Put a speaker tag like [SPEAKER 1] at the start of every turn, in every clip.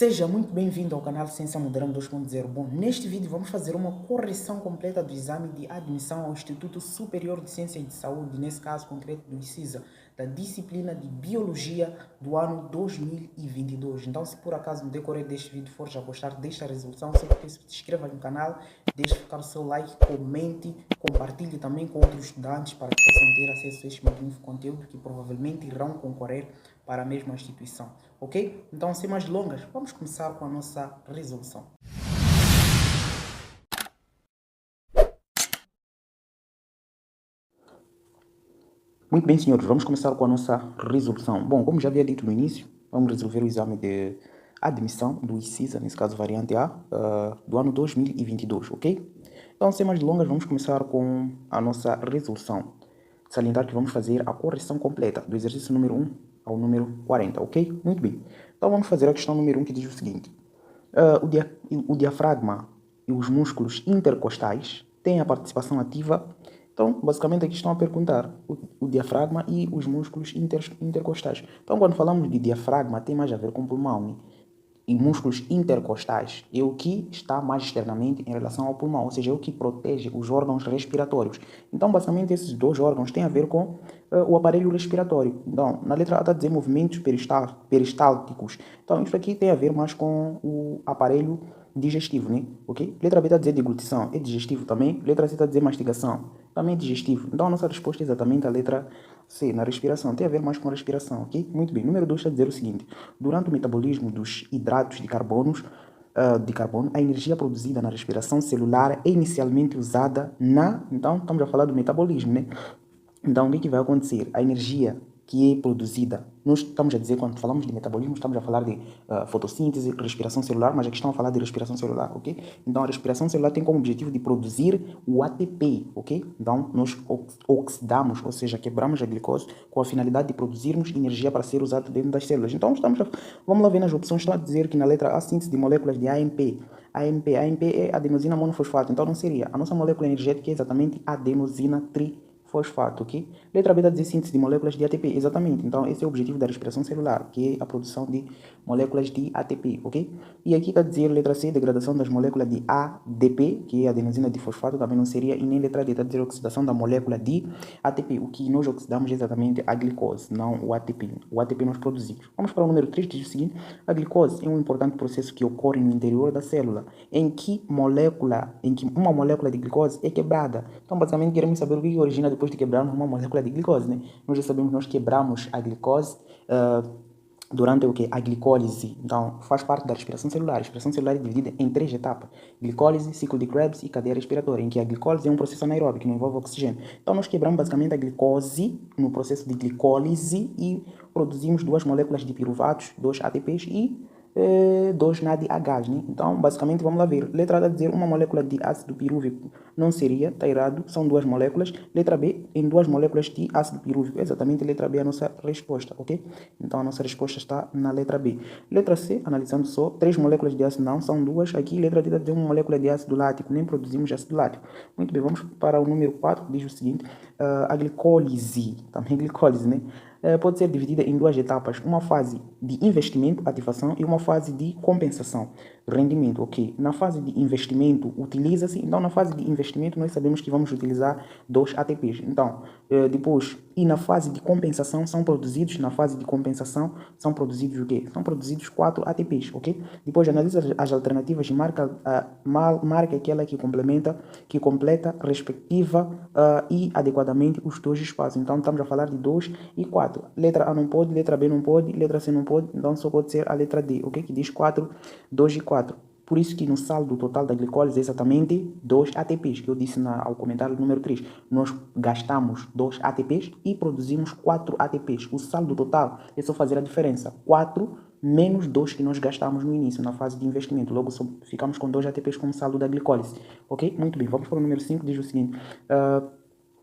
[SPEAKER 1] Seja muito bem-vindo ao canal Ciência Moderna 2.0. Bom, neste vídeo vamos fazer uma correção completa do exame de admissão ao Instituto Superior de Ciências de Saúde, nesse caso concreto do ICISA, da disciplina de Biologia do ano 2022. Então, se por acaso no decorrer deste vídeo for já gostar desta resolução, sempre peço que se inscreva no canal, deixe ficar o seu like, comente, compartilhe também com outros estudantes para que possam ter acesso a este magnífico conteúdo que provavelmente irão concorrer para a mesma instituição, ok? Então, sem mais delongas, vamos começar com a nossa resolução. Muito bem, senhores, vamos começar com a nossa resolução. Bom, como já havia dito no início, vamos resolver o exame de admissão do ICISA, nesse caso variante A, do ano 2022, ok? Então, sem mais delongas, vamos começar com a nossa resolução. Salientar que vamos fazer a correção completa do exercício número 1 ao número 40, ok? Muito bem. Então, vamos fazer a questão número 1, que diz o seguinte. O diafragma e os músculos intercostais têm a participação ativa. Então, basicamente, aqui estão a perguntar o diafragma e os músculos intercostais. Então, quando falamos de diafragma, tem mais a ver com pulmão, né? E músculos intercostais é o que está mais externamente em relação ao pulmão, ou seja, é o que protege os órgãos respiratórios. Então, basicamente, esses dois órgãos têm a ver com o aparelho respiratório. Então, na letra A está a dizer movimentos peristálticos. Então, isso aqui tem a ver mais com o aparelho digestivo, né? Ok? Letra B está a dizer deglutição, é digestivo também. Letra C está a dizer mastigação, também é digestivo. Então, a nossa resposta é exatamente a letra C, na respiração. Tem a ver mais com a respiração, ok? Muito bem. Número 2 está a dizer o seguinte. Durante o metabolismo dos hidratos de carbono, a energia produzida na respiração celular é inicialmente usada na... Então, estamos a falar do metabolismo, né? Então, o que vai acontecer? A energia que é produzida, nós estamos a dizer, quando falamos de metabolismo, estamos a falar de fotossíntese, respiração celular, mas aqui estão a falar de respiração celular, ok? Então, a respiração celular tem como objetivo de produzir o ATP, ok? Então, nós oxidamos, ou seja, quebramos a glicose com a finalidade de produzirmos energia para ser usada dentro das células. Então, vamos lá ver nas opções, estão a dizer que na letra A, síntese de moléculas de AMP. AMP é adenosina monofosfato, então não seria. A nossa molécula energética é exatamente adenosina trifosfato, ok? Letra B está a dizer síntese de moléculas de ATP, exatamente. Então, esse é o objetivo da respiração celular, que é a produção de moléculas de ATP, ok? E aqui está a dizer, letra C, degradação das moléculas de ADP, que é adenosina difosfato, também não seria. E nem letra D está a dizer oxidação da molécula de ATP. O que nós oxidamos é exatamente a glicose, não o ATP. O ATP nós produzimos. Vamos para o número 3, diz o seguinte. A glicose é um importante processo que ocorre no interior da célula, em que uma molécula de glicose é quebrada. Então, basicamente, queremos saber o que origina depois de quebrarmos uma molécula de glicose, né? Nós já sabemos que nós quebramos a glicose durante o que? A glicólise. Então, faz parte da respiração celular. A respiração celular é dividida em 3 etapas. Glicólise, ciclo de Krebs e cadeia respiratória, em que a glicólise é um processo anaeróbico, que não envolve oxigênio. Então, nós quebramos basicamente a glicose no processo de glicólise e produzimos 2 moléculas de piruvatos, 2 ATPs e 2 NADHs, né? Então, basicamente, vamos lá ver. Letra A está a dizer uma molécula de ácido pirúvico não seria, está errado, são 2 moléculas. Letra B, em 2 moléculas de ácido pirúvico. Exatamente, letra B é a nossa resposta, ok? Então, a nossa resposta está na letra B. Letra C, analisando só, 3 moléculas de ácido, não, são 2. Aqui, letra D está a dizer uma molécula de ácido lático, nem produzimos ácido lático. Muito bem, vamos para o número 4, que diz o seguinte, a glicólise, também glicólise, né? Pode ser dividida em 2 etapas, uma fase de investimento, ativação, e uma fase de compensação, rendimento, ok? Na fase de investimento utiliza-se, então na fase de investimento nós sabemos que vamos utilizar 2 ATPs, então depois, e na fase de compensação na fase de compensação são produzidos o quê? São produzidos 4 ATPs, ok? Depois analisa as alternativas e marca aquela que completa respectiva e adequadamente os 2 espaços, então estamos a falar de 2 e 4. Letra A não pode, letra B não pode, letra C não pode, então só pode ser a letra D, ok? Que diz 4, 2 e 4. Por isso que no saldo total da glicólise é exatamente 2 ATPs, que eu disse ao comentário número 3. Nós gastamos 2 ATPs e produzimos 4 ATPs. O saldo total é só fazer a diferença. 4 menos 2 que nós gastamos no início, na fase de investimento. Logo, só ficamos com 2 ATPs como saldo da glicólise, ok? Muito bem, vamos para o número 5, diz o seguinte.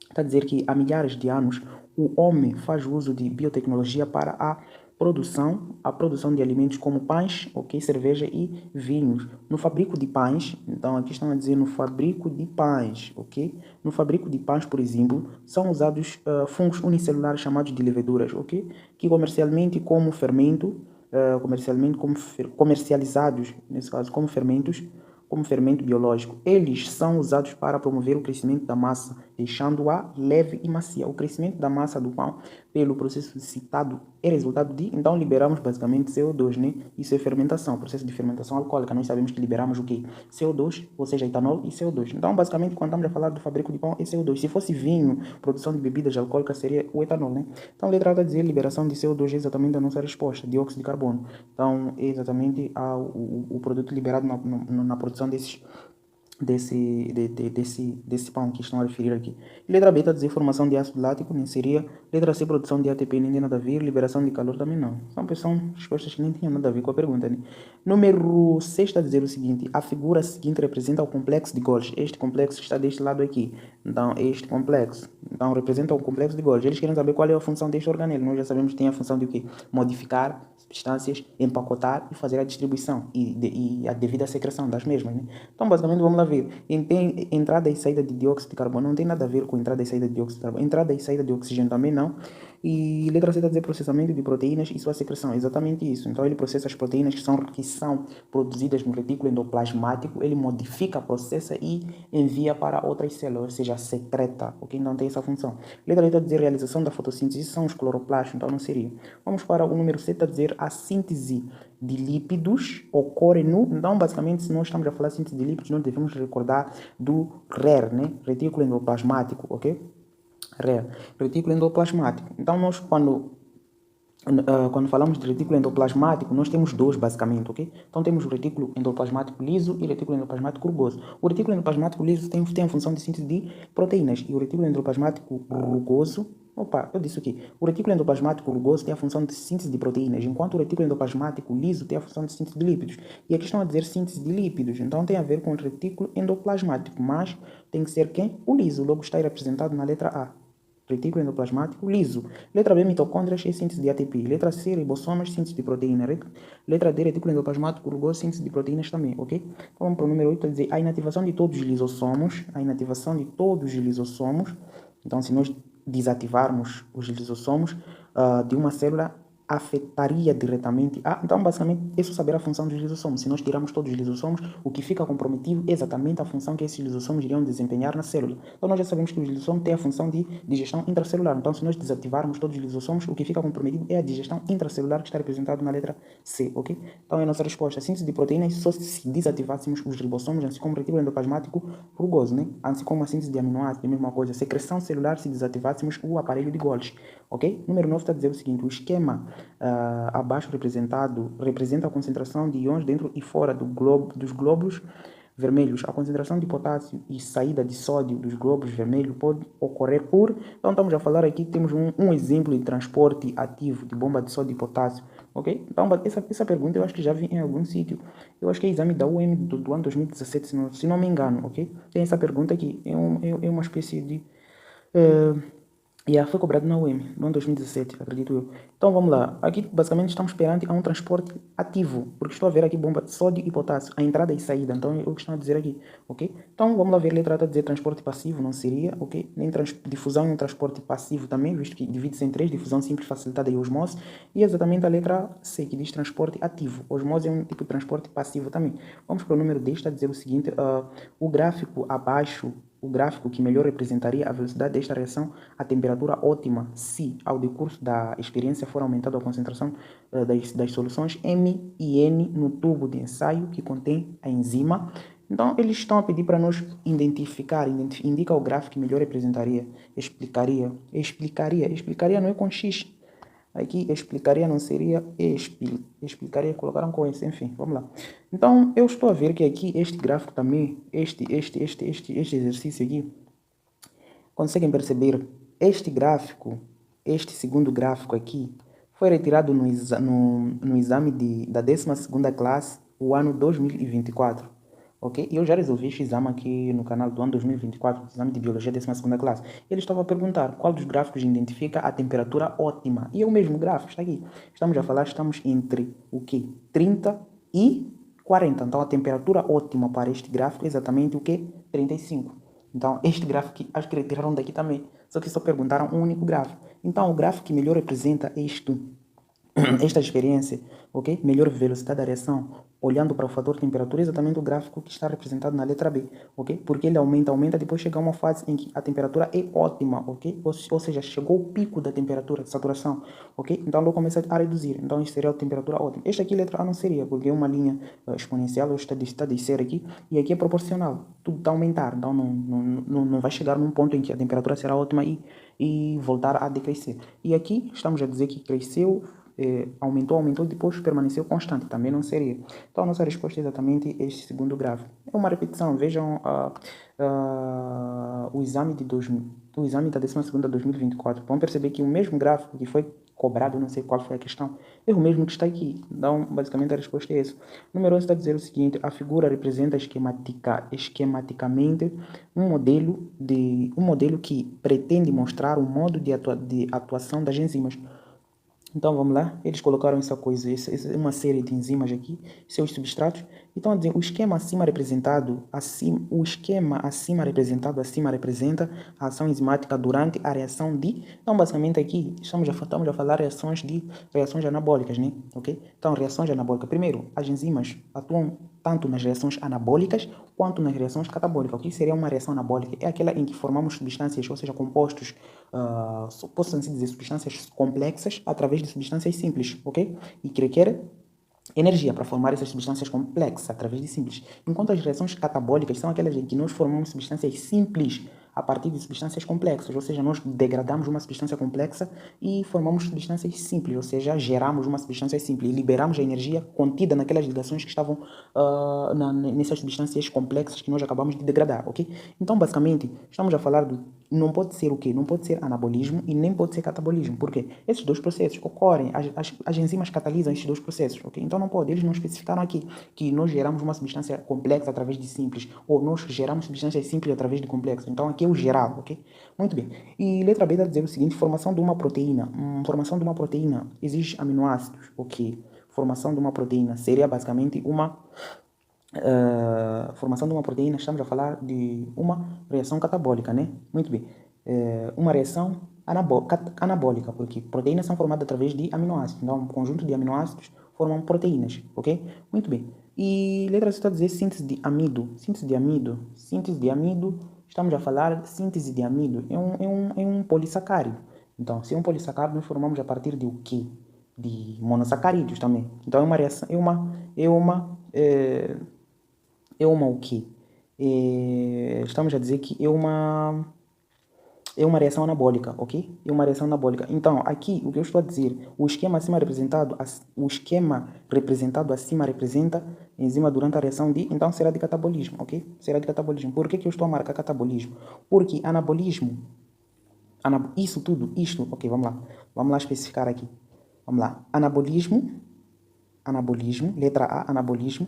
[SPEAKER 1] Está a dizer que há milhares de anos o homem faz uso de biotecnologia para a produção de alimentos como pães, ok, cerveja e vinhos. No fabrico de pães, então aqui estão a dizer no fabrico de pães, ok? No fabrico de pães, por exemplo, são usados fungos unicelulares chamados de leveduras, ok? Que comercialmente como fermento comercialmente comercializados, nesse caso, como fermento biológico. Eles são usados para promover o crescimento da massa, deixando-a leve e macia. O crescimento da massa do pão, pelo processo citado, é resultado de, então liberamos basicamente CO2, né? Isso é fermentação, processo de fermentação alcoólica. Nós sabemos que liberamos o quê? CO2, ou seja, etanol e CO2. Então, basicamente, quando estamos a falar do fabrico de pão, é CO2. Se fosse vinho, produção de bebidas alcoólicas, seria o etanol, né? Então, a letra A está a dizer liberação de CO2 é exatamente a nossa resposta, dióxido de carbono. Então, é exatamente o produto liberado na produção desse pão que estão a referir aqui. E letra B está a dizer formação de ácido lático, nem seria. Letra C, produção de ATP, nem tem nada a ver. Liberação de calor também não. São respostas que nem tinham nada a ver com a pergunta, né? Número 6 está a dizer o seguinte: a figura seguinte representa o complexo de Golgi. Este complexo está deste lado aqui. Então, este complexo. Então, representa o complexo de Golgi. Eles querem saber qual é a função deste organelo. Nós já sabemos que tem a função de o quê? Modificar substâncias, empacotar e fazer a distribuição e a devida secreção das mesmas, né? Então, basicamente, vamos lá ver. Entrada e saída de dióxido de carbono não tem nada a ver com entrada e saída de dióxido de carbono. Entrada e saída de oxigênio também não. E letra C está a dizer processamento de proteínas e sua secreção. Exatamente isso. Então, ele processa as proteínas que são produzidas no retículo endoplasmático, ele modifica, processa e envia para outras células, ou seja, secreta, ok? Então, tem essa função. Letra D está a dizer realização da fotossíntese. Isso são os cloroplastos, então não seria. Vamos para o número C, está a dizer a síntese de lípidos ocorre no... Então, basicamente, se nós estamos a falar de síntese de lípidos, nós devemos recordar do RER, né? Retículo endoplasmático, ok? RER, retículo endoplasmático. Então, nós, quando falamos de retículo endoplasmático, nós temos dois, basicamente, ok? Então, temos o retículo endoplasmático liso e o retículo endoplasmático rugoso. O retículo endoplasmático liso tem a função de síntese de proteínas e o retículo endoplasmático rugoso... Opa, eu disse aqui. O retículo endoplasmático rugoso tem a função de síntese de proteínas, enquanto o retículo endoplasmático liso tem a função de síntese de lípidos. E aqui estão a dizer síntese de lípidos, então tem a ver com o retículo endoplasmático, mas tem que ser quem? O liso, logo está aí representado na letra A. Retículo endoplasmático liso. Letra B, mitocôndrias e síntese de ATP. Letra C, ribossomas, síntese de proteína. Letra D, retículo endoplasmático rugoso, síntese de proteínas também, ok? Então vamos para o número 8, a dizer a inativação de todos os lisossomos. A inativação de todos os lisossomos. Então, se nós desativarmos os lisossomos de uma célula, afetaria diretamente então basicamente é só saber a função dos lisossomos. Se nós tirarmos todos os lisossomos, o que fica comprometido é exatamente a função que esses lisossomos iriam desempenhar na célula. Então nós já sabemos que os lisossomos têm a função de digestão intracelular. Então se nós desativarmos todos os lisossomos, o que fica comprometido é a digestão intracelular, que está representado na letra C, ok? Então é a nossa resposta. A síntese de proteínas só se desativássemos os ribossomos, assim como o retículo endoplasmático rugoso, né? Assim como a síntese de aminoácidos, a mesma coisa. Secreção celular se desativássemos o aparelho de Golgi, ok? Número 9 está a dizer o seguinte: o esquema abaixo representa a concentração de íons dentro e fora dos glóbulos vermelhos. A concentração de potássio e saída de sódio dos glóbulos vermelhos pode ocorrer por... Então estamos a falar aqui, temos um exemplo de transporte ativo de bomba de sódio e potássio, ok? Então essa pergunta eu acho que já vi em algum sítio. Eu acho que é exame da UEM do ano 2017, se não me engano, ok? Tem essa pergunta aqui, é uma espécie de... foi cobrado na UEM, no ano 2017, acredito eu. Então vamos lá. Aqui basicamente estamos perante a um transporte ativo, porque estou a ver aqui bomba de sódio e potássio, a entrada e saída. Então é o que estão a dizer aqui, ok? Então vamos lá ver, letra A está a dizer transporte passivo, não seria, ok? Nem difusão e um transporte passivo também, visto que divide-se em três: difusão simples, facilitada e osmose. E exatamente a letra C, que diz transporte ativo. Osmose é um tipo de transporte passivo também. Vamos para o número 10, está a dizer o seguinte: o gráfico abaixo, o gráfico que melhor representaria a velocidade desta reação, a temperatura ótima, se ao decurso da experiência for aumentada a concentração das soluções M e N no tubo de ensaio que contém a enzima. Então, eles estão a pedir para nós indica o gráfico que melhor representaria, explicaria não é com X. Aqui explicaria não seria explicaria, colocaram com esse, enfim, vamos lá. Então, eu estou a ver que aqui este gráfico também, este exercício aqui, conseguem perceber, este gráfico, este segundo gráfico aqui, foi retirado no exame da 12ª classe, o ano 2024. Ok? E eu já resolvi este exame aqui no canal do ano 2024, exame de Biologia 12ª classe. Ele estava a perguntar qual dos gráficos identifica a temperatura ótima. E é o mesmo gráfico, está aqui. Estamos entre o quê? 30 e 40. Então, a temperatura ótima para este gráfico é exatamente o quê? 35. Então, este gráfico, acho que retiraram daqui também. Só que só perguntaram um único gráfico. Então, o gráfico que melhor representa isto esta experiência, ok? Melhor velocidade da reação, olhando para o fator temperatura, é exatamente o gráfico que está representado na letra B, ok? Porque ele aumenta, depois chega a uma fase em que a temperatura é ótima, ok? Ou seja, chegou o pico da temperatura de saturação, ok? Então logo começa a reduzir, então isso seria a temperatura ótima. Esta aqui, letra A, não seria, porque é uma linha exponencial, ou está a descer aqui, e aqui é proporcional, tudo está a aumentar, então não vai chegar num ponto em que a temperatura será ótima e voltar a decrescer. E aqui estamos a dizer que cresceu, aumentou, depois permaneceu constante, também não seria. Então a nossa resposta é exatamente este segundo gráfico. É uma repetição, vejam o exame o exame da 12ª de 2024. Vão perceber que o mesmo gráfico que foi cobrado, não sei qual foi a questão, é o mesmo que está aqui. Então, basicamente a resposta é essa. Número 11 está a dizer o seguinte: a figura representa esquematicamente um modelo que pretende mostrar o modo de atuação das enzimas. Então vamos lá, eles colocaram essa coisa, uma série de enzimas aqui, seus substratos. Então o esquema acima representado, acima representa a ação enzimática durante a reação de. Então basicamente aqui estamos a falar reações anabólicas, né? Ok? Então reações anabólicas. Primeiro, as enzimas atuam tanto nas reações anabólicas quanto nas reações catabólicas. O que seria uma reação anabólica? É aquela em que formamos substâncias, ou seja, compostos, posso assim dizer, substâncias complexas através de substâncias simples, ok? E que requer energia para formar essas substâncias complexas através de simples. Enquanto as reações catabólicas são aquelas em que nós formamos substâncias simples a partir de substâncias complexas, ou seja, nós degradamos uma substância complexa e formamos substâncias simples, ou seja, geramos uma substância simples e liberamos a energia contida naquelas ligações que estavam nessas substâncias complexas que nós acabamos de degradar, ok? Então, basicamente, estamos a falar do não pode ser o quê? Não pode ser anabolismo e nem pode ser catabolismo. Por quê? Esses dois processos ocorrem, as enzimas catalisam esses dois processos, ok? Então não pode, eles não especificaram aqui que nós geramos uma substância complexa através de simples, ou nós geramos substâncias simples através de complexas. Então aqui é o geral, ok? Muito bem. E letra B está dizendo o seguinte: formação de uma proteína. Formação de uma proteína exige aminoácidos, ok? Formação de uma proteína seria basicamente uma formação de uma proteína, estamos a falar de uma reação catabólica, né? Muito bem. Uma reação anabólica, porque proteínas são formadas através de aminoácidos. Então, um conjunto de aminoácidos formam proteínas, ok? Muito bem. E letra C está a dizer síntese de amido. Síntese de amido, estamos a falar síntese de amido. É um polissacárido. Então, se é um polissacárido, nós formamos a partir de o quê? De monossacarídeos também. Então, é uma reação, é uma o quê? Estamos a dizer que é uma reação anabólica, ok? É uma reação anabólica. Então, aqui, o que eu estou a dizer, o esquema representado acima representa enzima durante a reação de, então será de catabolismo, ok? Será de catabolismo. Por que eu estou a marcar catabolismo? Porque anabolismo, isto, ok, vamos lá especificar aqui. Vamos lá, anabolismo, letra A, anabolismo,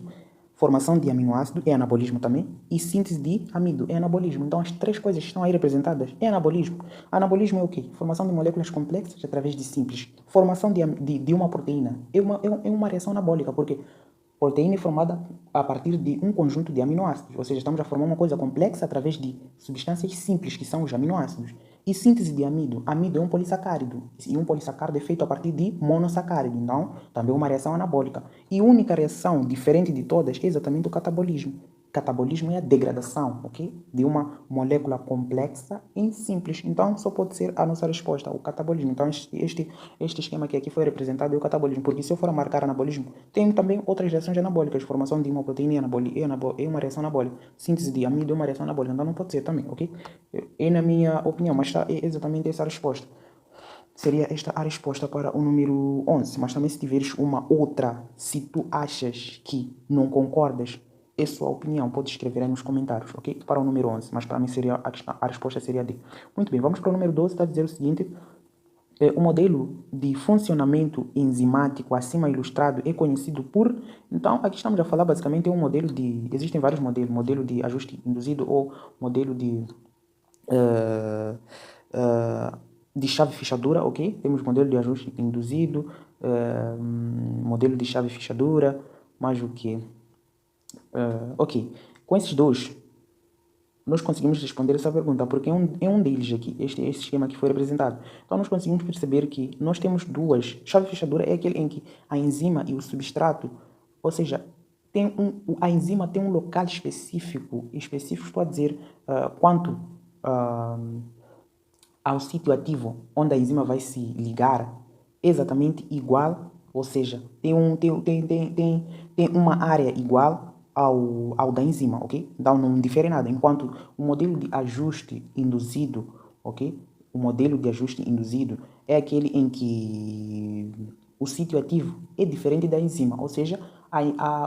[SPEAKER 1] formação de aminoácido é anabolismo também, e síntese de amido é anabolismo. Então as três coisas que estão aí representadas é anabolismo. Anabolismo é o quê? Formação de moléculas complexas através de simples. Formação de uma proteína é uma reação anabólica, porque proteína é formada a partir de um conjunto de aminoácidos, ou seja, estamos a formar uma coisa complexa através de substâncias simples, que são os aminoácidos. E síntese de amido. Amido é um polissacárido, e um polissacárido é feito a partir de monossacárido, então também é uma reação anabólica. E a única reação diferente de todas é exatamente o catabolismo. Catabolismo é a degradação, ok? De uma molécula complexa em simples. Então, só pode ser a nossa resposta, o catabolismo. Então, este esquema que aqui foi representado é o catabolismo. Porque se eu for a marcar anabolismo, tem também outras reações anabólicas. Formação de uma proteína é uma reação anabólica. Síntese de amido é uma reação anabólica. Então, não pode ser também, ok? É na minha opinião, mas é exatamente essa a resposta. Seria esta a resposta para o número 11. Mas também se tiveres uma outra, se tu achas que não concordas, é sua opinião, pode escrever aí nos comentários, ok? Para o número 11, mas para mim seria a resposta seria D. Muito bem, vamos para o número 12, está a dizer o seguinte: o modelo de funcionamento enzimático acima ilustrado é conhecido por... Então, aqui estamos a falar basicamente é um modelo de... Existem vários modelos, modelo de ajuste induzido ou modelo de chave fechadura, ok? Temos modelo de ajuste induzido, modelo de chave fechadura, mais o que? Ok, com esses dois, nós conseguimos responder essa pergunta, porque é um deles aqui, este esquema que foi representado. Então, nós conseguimos perceber que nós temos duas. Chave fechadura é aquele em que a enzima e o substrato, ou seja, a enzima tem um local específico, estou a dizer quanto ah, ao sítio ativo onde a enzima vai se ligar, exatamente igual, ou seja, tem uma área igual ao da enzima, ok? Então não difere nada. Enquanto o modelo de ajuste induzido, ok? O modelo de ajuste induzido é aquele em que o sítio ativo é diferente da enzima, ou seja,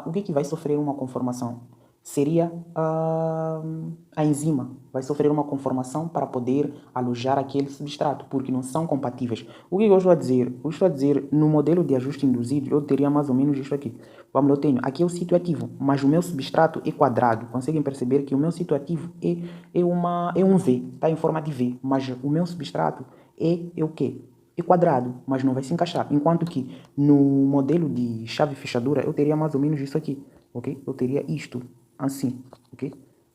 [SPEAKER 1] o que vai sofrer uma conformação? Seria a enzima vai sofrer uma conformação para poder alojar aquele substrato, porque não são compatíveis. O que eu estou a dizer? Eu estou a dizer, no modelo de ajuste induzido, eu teria mais ou menos isto aqui. Vamos, eu tenho, aqui é o sítio ativo, mas o meu substrato é quadrado. Conseguem perceber que o meu sítio ativo é um V, está em forma de V, mas o meu substrato é o quê? É quadrado, mas não vai se encaixar. Enquanto que no modelo de chave fechadura, eu teria mais ou menos isso aqui, ok? Eu teria isto assim, ok?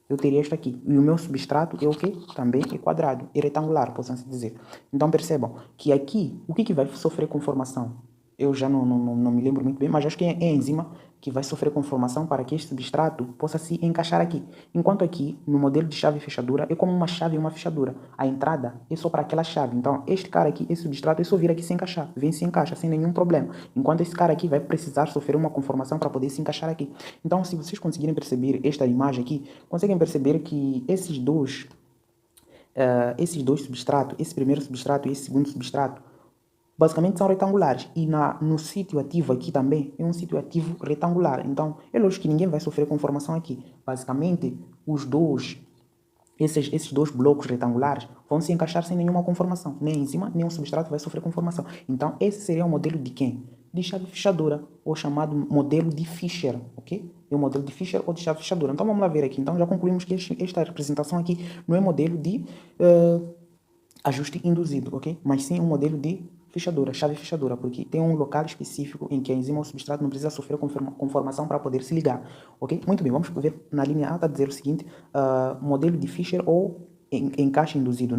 [SPEAKER 1] Eu teria isto aqui. E o meu substrato é o quê? Também é quadrado, é retangular, possam-se dizer. Então percebam que aqui, o que vai sofrer conformação? Eu já não me lembro muito bem, mas acho que é a enzima que vai sofrer conformação para que este substrato possa se encaixar aqui. Enquanto aqui, no modelo de chave e fechadura, é como uma chave e uma fechadura. A entrada é só para aquela chave. Então, este cara aqui, esse substrato, é só vir aqui se encaixar. Vem se encaixa sem nenhum problema. Enquanto esse cara aqui vai precisar sofrer uma conformação para poder se encaixar aqui. Então, se vocês conseguirem perceber esta imagem aqui, conseguem perceber que esses dois substratos, esse primeiro substrato e esse segundo substrato, basicamente são retangulares. E no sítio ativo aqui também é um sítio ativo retangular. Então, é lógico que ninguém vai sofrer conformação aqui. Basicamente, esses dois blocos retangulares vão se encaixar sem nenhuma conformação. Nem em cima, nem o substrato vai sofrer conformação. Então, esse seria o modelo de quem? De chave fechadura, ou chamado modelo de Fischer, ok? É o modelo de Fischer ou de chave fechadura. Então, vamos lá ver aqui. Então, já concluímos que esta representação aqui não é modelo de ajuste induzido, ok? Mas sim um modelo de fechadura, chave fechadura, porque tem um local específico em que a enzima ou substrato não precisa sofrer conformação para poder se ligar, ok? Muito bem, vamos ver na linha A, está a dizer o seguinte, modelo de Fischer ou encaixe induzido.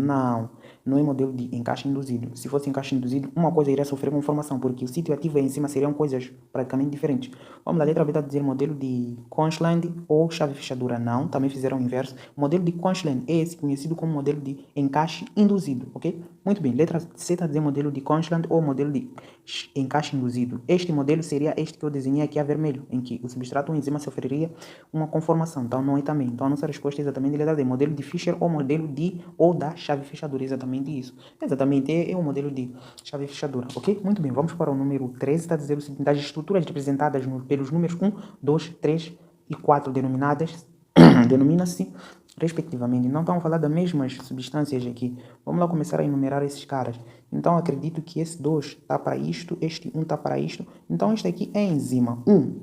[SPEAKER 1] Não é modelo de encaixe induzido. Se fosse encaixe induzido, uma coisa iria sofrer conformação, porque o sítio ativo e a enzima seriam coisas praticamente diferentes. Vamos lá, letra B está a dizer modelo de Conchland ou chave fechadura. Não, também fizeram o inverso. O modelo de Conchland é esse conhecido como modelo de encaixe induzido, ok? Muito bem, letra C está a dizer modelo de Conchland ou modelo de encaixe induzido. Este modelo seria este que eu desenhei aqui a vermelho, em que o substrato ou enzima sofreria uma conformação. Então não é também. Então a nossa resposta é exatamente letra D, modelo de Fischer ou modelo ou da chave fechadura, exatamente isso. Exatamente, é o modelo de chave fechadura, ok? Muito bem, vamos para o número 13, está a dizer o seguinte, das estruturas representadas pelos números 1, 2, 3 e 4 denomina-se respectivamente. Não estamos a falar das mesmas substâncias aqui. Vamos lá começar a enumerar esses caras. Então, acredito que esse 2 está para isto, este 1 está para isto. Então, este aqui é enzima 1,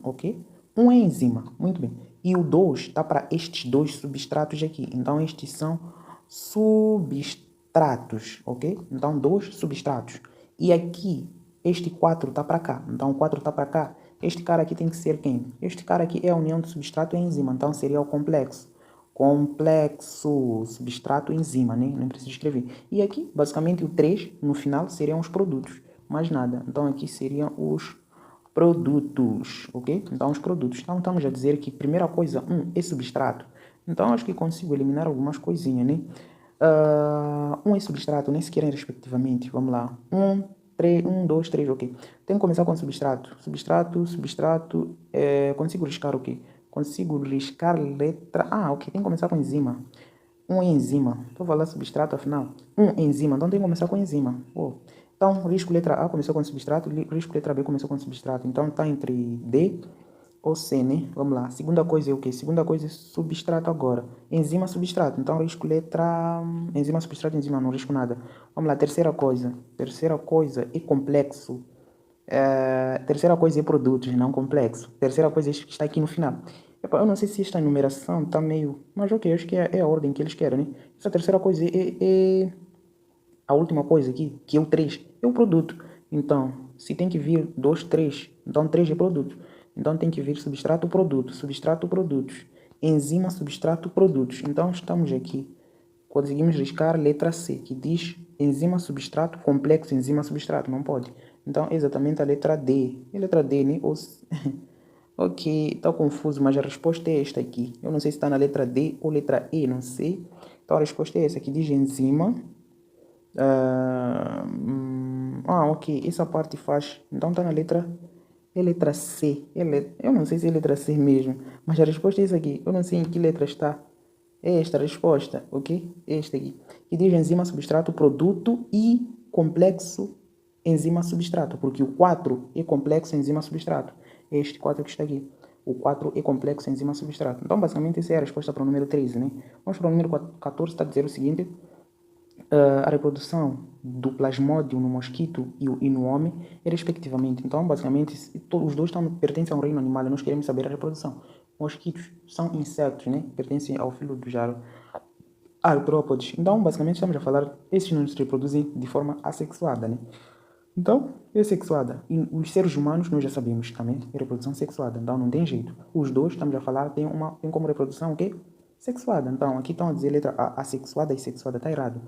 [SPEAKER 1] ok? 1 é enzima, muito bem. E o 2 está para estes dois substratos aqui. Então, estes são substratos, ok? Então, dois substratos. E aqui, este 4 está para cá. Então, o 4 está para cá. Este cara aqui tem que ser quem? Este cara aqui é a união do substrato e enzima. Então, seria o complexo. Complexo, substrato, enzima, né? Não preciso escrever. E aqui, basicamente, o 3, no final, seriam os produtos. Mais nada. Então, aqui seriam os produtos, ok? Então, os produtos. Então, estamos a dizer que, primeira coisa, é substrato. Então, acho que consigo eliminar algumas coisinhas, né? É substrato, nem sequer respectivamente. Vamos lá. 2, 3, ok. Tem que começar com substrato. Substrato. Consigo riscar o quê? Consigo riscar letra... ok. Tem que começar com enzima. É enzima. Estou falando substrato, afinal. É enzima. Então, tem que começar com enzima. Então, risco letra A começou com substrato, risco letra B começou com substrato. Então, está entre D ou C, né? Vamos lá. Segunda coisa é o quê? Segunda coisa é substrato agora. Enzima, substrato. Então, risco letra... Enzima, substrato, enzima. Não risco nada. Vamos lá. Terceira coisa. Terceira coisa é complexo. Terceira coisa é produtos, não complexo. Terceira coisa é que está aqui no final. Eu não sei se esta numeração está meio... Mas ok, acho que é a ordem que eles querem, né? Essa terceira coisa é a última coisa aqui, que é o 3, é o produto. Então, se tem que vir 2, 3, então 3 é produto. Então tem que vir substrato produto, substrato produtos, enzima substrato produtos. Então estamos aqui, conseguimos riscar letra C, que diz enzima substrato complexo enzima substrato, não pode. Então é exatamente a letra D. E a letra D, né? Ok, está confuso, mas a resposta é esta aqui. Eu não sei se está na letra D ou letra E, não sei. Então a resposta é essa, que diz enzima. Ok, essa parte faz. Então está na letra. É letra C. Eu não sei se é letra C mesmo, mas a resposta é essa aqui. Eu não sei em que letra está. É esta a resposta, ok? É esta aqui. Que diz enzima substrato produto e complexo enzima substrato, porque o 4 é complexo enzima substrato. É este 4 que está aqui. O 4 é complexo enzima substrato. Então, basicamente, essa é a resposta para o número 13, né? Vamos para o número 14, está a dizer o seguinte. A reprodução do plasmódio no mosquito e no homem é respectivamente. Então, basicamente, os dois pertencem ao reino animal e nós queremos saber a reprodução. Mosquitos são insetos, né? Pertencem ao filo dos artrópodes. Então, basicamente, estamos a falar, esses não se reproduzem de forma assexuada, né? Então, é sexuada. E os seres humanos, nós já sabemos também, é reprodução sexuada. Então, não tem jeito. Os dois, estamos a falar, tem como reprodução o quê? Sexuada. Então, aqui estão a dizer letra A, assexuada e sexuada. Está errado.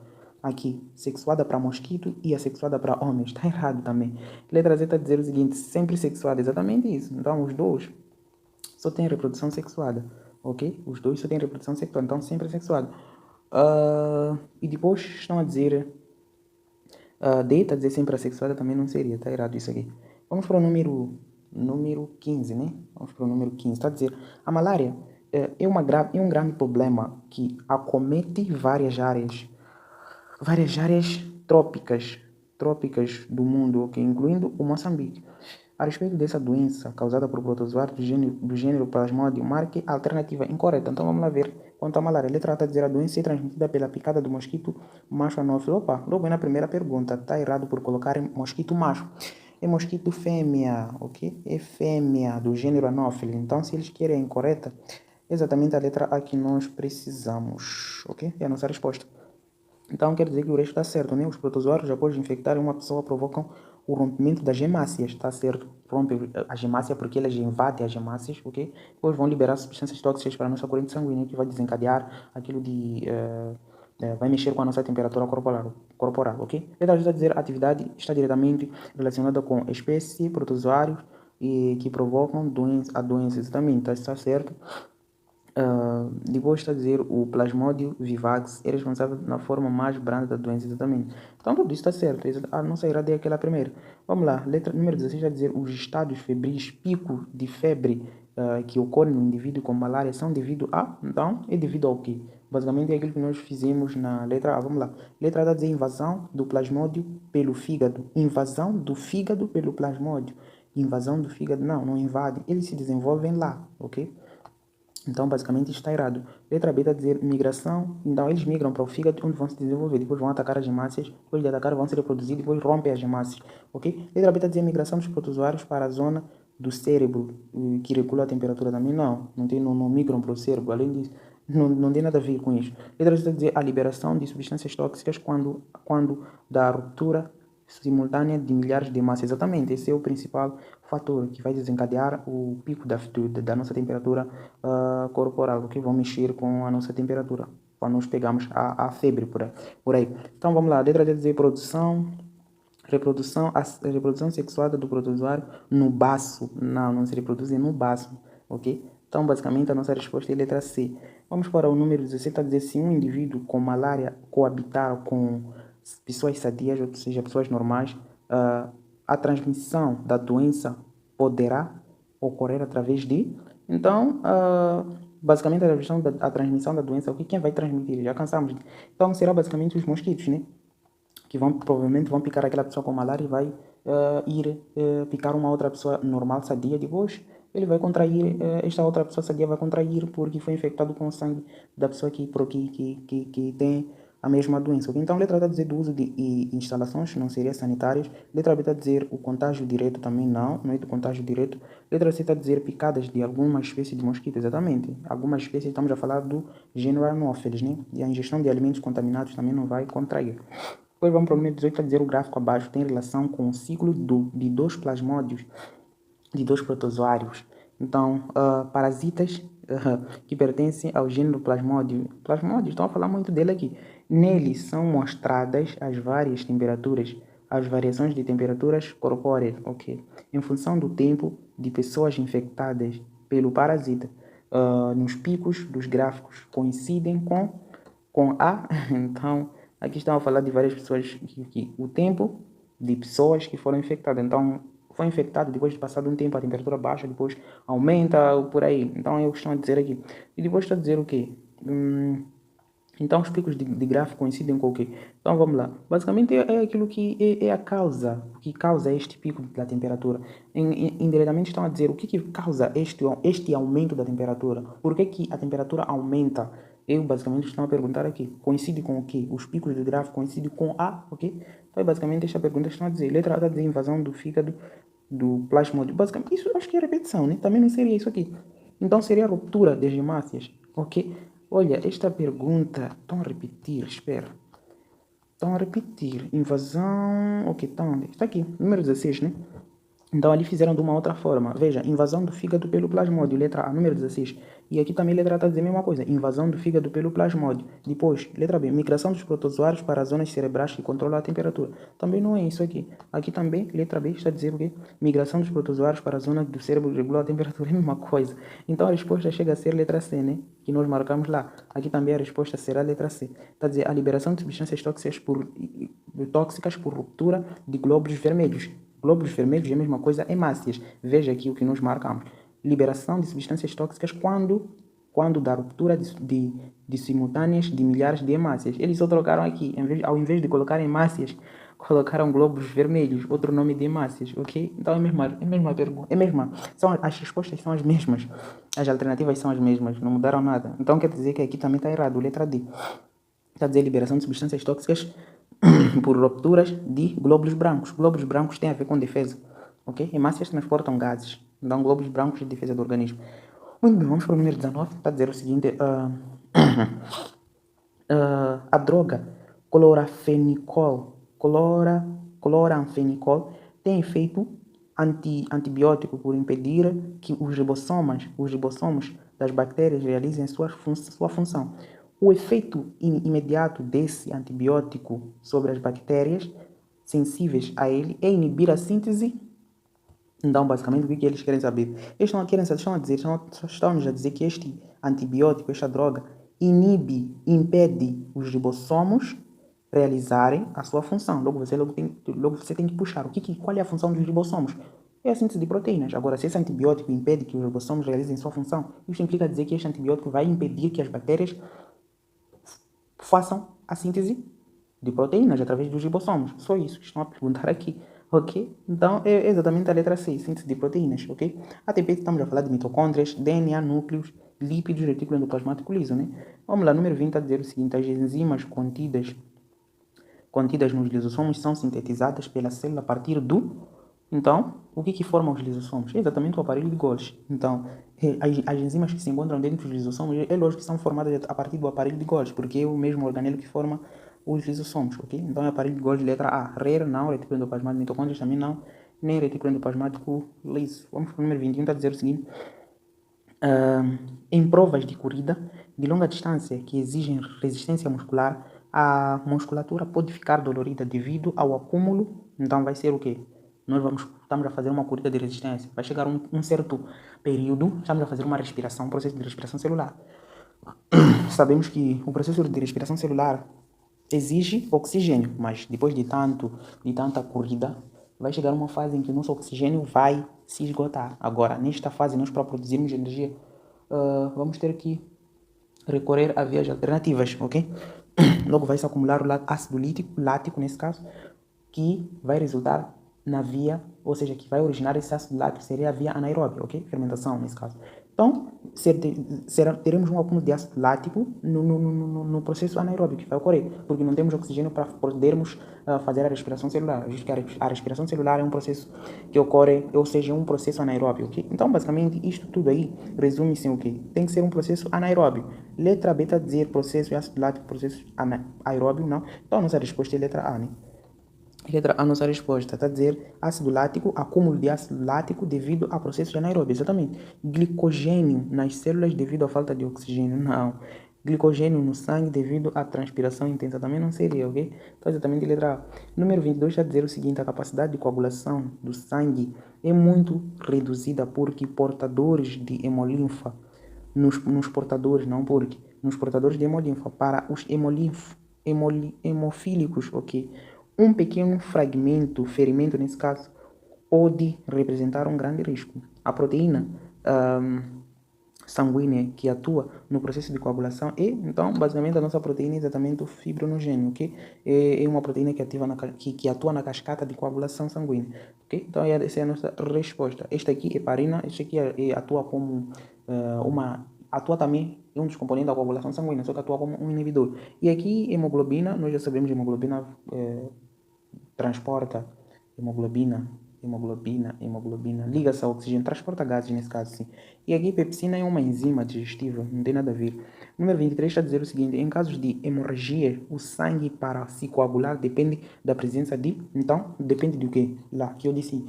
[SPEAKER 1] Aqui, sexuada para mosquito e assexuada para homens. Está errado também. Letra Z está a dizer o seguinte, sempre sexuada. Exatamente isso. Então, os dois só têm reprodução sexuada. Ok? Os dois só têm reprodução sexuada. Então, sempre sexuada. E depois estão a dizer... D, está a dizer sempre assexuada, também não seria, está errado isso aqui. Vamos para o número 15, né? Vamos para o número 15. Está a dizer, a malária é um grande problema que acomete várias áreas trópicas do mundo, okay? Incluindo o Moçambique. A respeito dessa doença causada por protozoário do gênero Plasmodium, marque a alternativa incorreta. Então vamos lá ver quanto à malária. A letra A está a dizer a doença é transmitida pela picada do mosquito macho anófilo. Opa, logo na primeira pergunta, está errado por colocar mosquito macho. É mosquito fêmea, ok? É fêmea do gênero anófilo. Então se eles querem a incorreta, é exatamente a letra A que nós precisamos, ok? É a nossa resposta. Então quer dizer que o resto está certo, né? Os protozoários, após infectarem uma pessoa, provocam o rompimento das hemácias, está certo? Rompe a hemácia porque elas invadem as hemácias, ok? Depois vão liberar substâncias tóxicas para a nossa corrente sanguínea, que vai desencadear aquilo de... vai mexer com a nossa temperatura corporal, ok? Letra J está a dizer a atividade está diretamente relacionada com espécie, protozoários e que provocam a doença, exatamente, está certo? Depois está a dizer o Plasmodium vivax é responsável na forma mais branda da doença, exatamente. Então tudo isso está certo. A nossa irada é aquela primeira. Vamos lá, letra número 16 está a dizer os estados febris, pico de febre que ocorrem no indivíduo com malária são devido a... Então, é devido ao quê? Basicamente é aquilo que nós fizemos na letra A. Vamos lá. Letra A está a dizer invasão do plasmódio pelo fígado. Invasão do fígado pelo plasmódio. Invasão do fígado, não invade. Eles se desenvolvem lá, ok? Então, basicamente, está errado. Letra B está a dizer migração. Então, eles migram para o fígado, onde vão se desenvolver. Depois vão atacar as hemácias. Depois de atacar, vão se reproduzir. Depois rompem as hemácias. Ok? Letra B está a dizer migração dos protozoários para a zona do cérebro, que regula a temperatura também. Não migram para o cérebro. Além disso, não tem nada a ver com isso. Letra C está a dizer a liberação de substâncias tóxicas quando da ruptura simultânea de milhares de hemácias. Exatamente, esse é o principal fator que vai desencadear o pico da nossa temperatura corporal, que vai mexer com a nossa temperatura, quando nós pegamos a febre por aí. Então vamos lá, a letra D dizer a reprodução sexuada do protozoário no baço. Não se reproduzem no baço, ok? Então, basicamente, a nossa resposta é a letra C. Vamos para o número 17, está a dizer se um indivíduo com malária coabitar com pessoas sadias, ou seja, pessoas normais, a transmissão da doença poderá ocorrer através de... Então, basicamente, a transmissão da doença, quem vai transmitir? Já cansamos. Então, será basicamente os mosquitos, né? Que provavelmente vão picar aquela pessoa com malária e vai ir picar uma outra pessoa normal, sadia, depois ele vai contrair, esta outra pessoa sadia vai contrair porque foi infectado com o sangue da pessoa que tem a mesma doença. Então, letra A está a dizer do uso de instalações, não seria sanitárias. Letra B está a dizer o contágio direto, também não é do contágio direto. Letra C está a dizer picadas de alguma espécie de mosquito, exatamente. Algumas espécies, estamos a falar do gênero Anopheles, né? E a ingestão de alimentos contaminados também não vai contrair. Depois vamos para o número 18, a dizer o gráfico abaixo tem relação com o ciclo de dois plasmódios de dois protozoários. Então, parasitas que pertencem ao gênero Plasmodium. Plasmodium, estão a falar muito dele aqui. Neles são mostradas as várias temperaturas, as variações de temperaturas corpóreas, ok? Em função do tempo de pessoas infectadas pelo parasita. Nos picos dos gráficos coincidem com A. Então, aqui estão a falar de várias pessoas que o tempo de pessoas que foram infectadas. Então, foi infectado, depois de passado um tempo a temperatura baixa, depois aumenta, por aí. Então, é o que estão a dizer aqui. E depois está a dizer o quê? Então, os picos de gráfico coincidem com o quê? Então, vamos lá. Basicamente, é aquilo que é a causa, o que causa este pico da temperatura. Indiretamente estão a dizer o que causa este aumento da temperatura. Por que a temperatura aumenta? Eu, basicamente, estou a perguntar aqui. Coincide com o quê? Os picos do gráfico coincidem com A, ok? Então, basicamente, esta pergunta estão a dizer. Letra A está a dizer invasão do fígado do plasmódio. Basicamente, isso acho que é repetição, né? Também não seria isso aqui. Então, seria a ruptura das hemácias, ok? Olha, esta pergunta, estão a repetir, espera. Estão a repetir, invasão, ok, está aqui, número 16, né? Então, ali fizeram de uma outra forma. Veja, invasão do fígado pelo plasmódio, letra A, número 16. E aqui também letra A está a dizer a mesma coisa, invasão do fígado pelo plasmódio. Depois, letra B, migração dos protozoários para as zonas cerebrais que controlam a temperatura. Também não é isso aqui. Aqui também, letra B está a dizer o quê? Migração dos protozoários para a zona do cérebro que regula a temperatura. É a mesma coisa. Então, a resposta chega a ser letra C, né? Que nós marcamos lá. Aqui também a resposta será letra C. Está a dizer a liberação de substâncias tóxicas por ruptura de glóbulos vermelhos. Glóbulos vermelhos é a mesma coisa, hemácias. Veja aqui o que nós marcamos. Liberação de substâncias tóxicas quando da ruptura de simultâneas de milhares de hemácias. Eles só trocaram aqui, ao invés de colocar hemácias, colocaram glóbulos vermelhos, outro nome de hemácias, ok? Então é a mesma pergunta, as respostas são as mesmas, as alternativas são as mesmas, não mudaram nada. Então quer dizer que aqui também está errado, letra D. Está a dizer liberação de substâncias tóxicas por rupturas de glóbulos brancos. Glóbulos brancos têm a ver com defesa, ok? Hemácias transportam gases, então glóbulos brancos de defesa do organismo. Muito bem, vamos para o número 19, está a dizer o seguinte, a droga cloranfenicol tem efeito antibiótico por impedir que os ribossomos das bactérias realizem sua função. O efeito imediato desse antibiótico sobre as bactérias sensíveis a ele é inibir a síntese. Então, basicamente, o que eles querem saber? Eles estão a dizer que este antibiótico, esta droga, impede os ribossomos realizarem a sua função. Logo você tem que puxar. Qual é a função dos ribossomos? É a síntese de proteínas. Agora, se esse antibiótico impede que os ribossomos realizem sua função, isso implica dizer que este antibiótico vai impedir que as bactérias façam a síntese de proteínas através dos ribossomos. Só isso que estão a perguntar aqui, ok? Então, é exatamente a letra C, síntese de proteínas, ok? ATP, estamos a falar de mitocôndrias, DNA, núcleos, lípidos, retículo endoplasmático liso, né? Vamos lá, número 20 está a dizer o seguinte, as enzimas contidas nos lisossomos são sintetizadas pela célula a partir do... Então, o que forma os lisossomos? É exatamente o aparelho de Golgi. Então, as enzimas que se encontram dentro dos lisossomos, é lógico que são formadas a partir do aparelho de Golgi, porque é o mesmo organelo que forma os lisossomos, ok? Então, é aparelho de Golgi, letra A. RER, não. Retículo endoplasmático, mitocôndrias também não. Nem retículo endoplasmático liso. Vamos para o número 21, está a dizer o seguinte. Em provas de corrida de longa distância que exigem resistência muscular, a musculatura pode ficar dolorida devido ao acúmulo. Então, vai ser o quê? Estamos a fazer uma corrida de resistência. Vai chegar um certo período, estamos a fazer uma respiração, um processo de respiração celular. Sabemos que o processo de respiração celular exige oxigênio, mas depois de tanta corrida, vai chegar uma fase em que o nosso oxigênio vai se esgotar. Agora, nesta fase, nós para produzirmos energia, vamos ter que recorrer a vias alternativas, ok? Logo vai se acumular o ácido lático, nesse caso, que vai resultar na via, ou seja, que vai originar esse ácido lático, seria a via anaeróbia, ok? Fermentação, nesse caso. Então, teremos um acúmulo de ácido lático no processo anaeróbio que vai ocorrer, porque não temos oxigênio para podermos fazer a respiração celular, visto que a respiração celular é um processo que ocorre, ou seja, um processo anaeróbio, ok? Então, basicamente, isto tudo aí resume-se em o quê? Tem que ser um processo anaeróbio. Letra B está a dizer processo ácido lático, processo aeróbio, não. Então, a nossa resposta é letra A, né? Letra A, nossa resposta está a dizer ácido lático, acúmulo de ácido lático devido a processos anaeróbios. Exatamente. Glicogênio nas células devido à falta de oxigênio. Não. Glicogênio no sangue devido à transpiração intensa. Também não seria, ok? Então, exatamente letra A. Número 22 está a dizer o seguinte: a capacidade de coagulação do sangue é muito reduzida porque portadores de hemolinfa, nos portadores, não porque, nos portadores de hemolinfa, para os hemofílicos, ok? Um pequeno fragmento, ferimento nesse caso, pode representar um grande risco. A proteína sanguínea que atua no processo de coagulação então, basicamente, a nossa proteína é exatamente o fibrinogênio, ok? É uma proteína que atua na cascata de coagulação sanguínea, ok? Então, essa é a nossa resposta. Esta aqui é parina, esta aqui atua como atua também, é um dos componentes da coagulação sanguínea, só que atua como um inibidor. E aqui, hemoglobina, nós já sabemos que hemoglobina transporta hemoglobina, liga-se ao oxigênio, transporta gases nesse caso, sim. E aqui pepsina é uma enzima digestiva, não tem nada a ver. Número 23 está a dizer o seguinte: em casos de hemorragia, o sangue para se coagular depende da presença então, depende do quê? Lá, que eu disse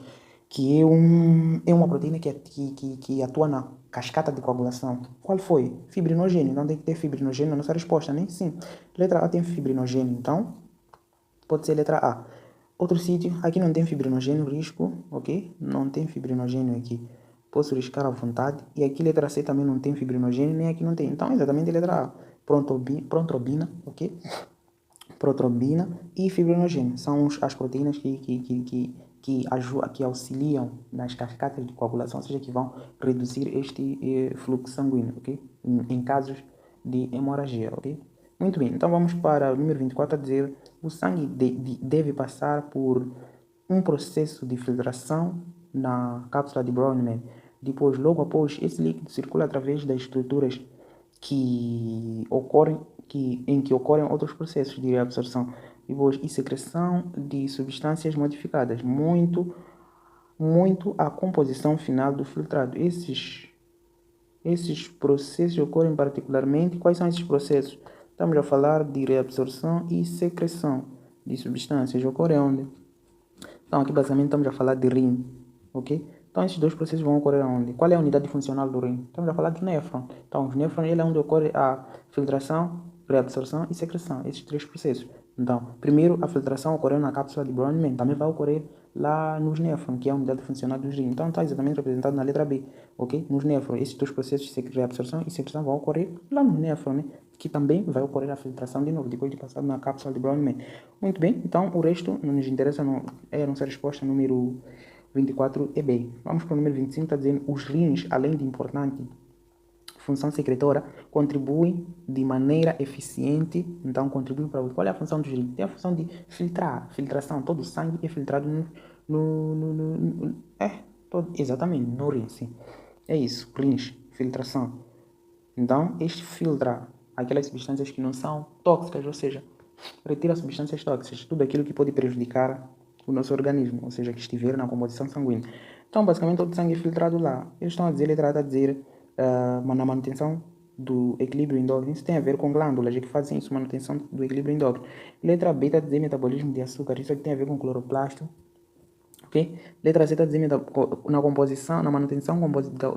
[SPEAKER 1] que é uma proteína que atua na cascata de coagulação. Qual foi? Fibrinogênio, então tem que ter fibrinogênio na nossa resposta, né? Sim. Letra A tem fibrinogênio, então pode ser letra A. Outro sítio, aqui não tem fibrinogênio, risco, ok? Não tem fibrinogênio aqui. Posso riscar à vontade. E aqui letra C também não tem fibrinogênio, nem aqui não tem. Então, exatamente letra A. Protrobina, ok? Protrombina e fibrinogênio. São as proteínas que auxiliam nas cascatas de coagulação, ou seja, que vão reduzir este fluxo sanguíneo, ok? Em casos de hemorragia, ok? Muito bem, então vamos para o número 24 a dizer: o sangue deve passar por um processo de filtração na cápsula de Brownman. Depois, logo após, esse líquido circula através das estruturas em que ocorrem outros processos de reabsorção e secreção de substâncias modificadas, muito a composição final do filtrado. Esses processos ocorrem particularmente. Quais são esses processos? Estamos a falar de reabsorção e secreção de substâncias. Ocorre onde? Então, aqui basicamente estamos a falar de rim, ok? Então, esses dois processos vão ocorrer onde? Qual é a unidade funcional do rim? Estamos a falar do néfron. Então, o néfron é onde ocorre a filtração, reabsorção e secreção, esses três processos. Então, primeiro, a filtração ocorreu na cápsula de Brownman, também vai ocorrer lá nos néfrons, que é a unidade funcional dos rins. Então, está exatamente representado na letra B, ok? Nos néfrons, esses dois processos de reabsorção e secreção vão ocorrer lá nos néfrons, né? Que também vai ocorrer a filtração de novo, depois de passar na cápsula de Brownman. Muito bem, então o resto não nos interessa, é a nossa resposta número 24 é B. Vamos para o número 25, está dizendo: os rins, além de importante função secretora, contribuem de maneira eficiente. Então, contribuem para qual é a função dos rins? Tem a função de filtração. Todo o sangue é filtrado exatamente, no rim, sim. É isso, rins, filtração. Então, este filtra aquelas substâncias que não são tóxicas, ou seja, retira substâncias tóxicas, tudo aquilo que pode prejudicar o nosso organismo, ou seja, que estiver na composição sanguínea. Então, basicamente, todo o sangue é filtrado lá. Eles estão a dizer, ele trata a dizer, na manutenção do equilíbrio endócrino. Isso tem a ver com glândulas que fazem isso, manutenção do equilíbrio endócrino. Letra B está a dizer metabolismo de açúcar. Isso aqui tem a ver com cloroplasto. Okay? Letra C está dizendo na composição, na manutenção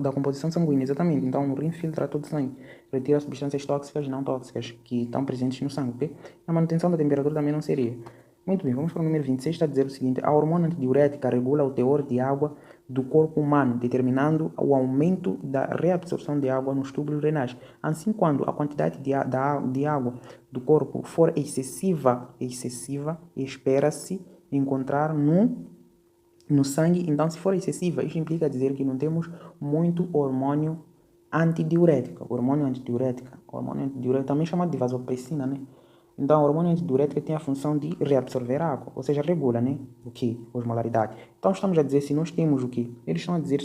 [SPEAKER 1] da composição sanguínea, exatamente. Então, o rim filtra todo o sangue, retira substâncias tóxicas e não tóxicas que estão presentes no sangue. Okay? Na manutenção da temperatura também não seria. Muito bem, vamos para o número 26, está a dizer o seguinte: a hormona antidiurética regula o teor de água do corpo humano, determinando o aumento da reabsorção de água nos túbulos renais. Assim, quando a quantidade de água do corpo for excessiva, espera-se encontrar no sangue. Então, se for excessiva, isso implica dizer que não temos muito hormônio antidiurético. Hormônio antidiurético também chamado de vasopressina, né? Então, o hormônio antidiurético tem a função de reabsorver a água, ou seja, regula, né? O que? A osmolaridade. Então, estamos a dizer se nós temos o que? Eles estão a dizer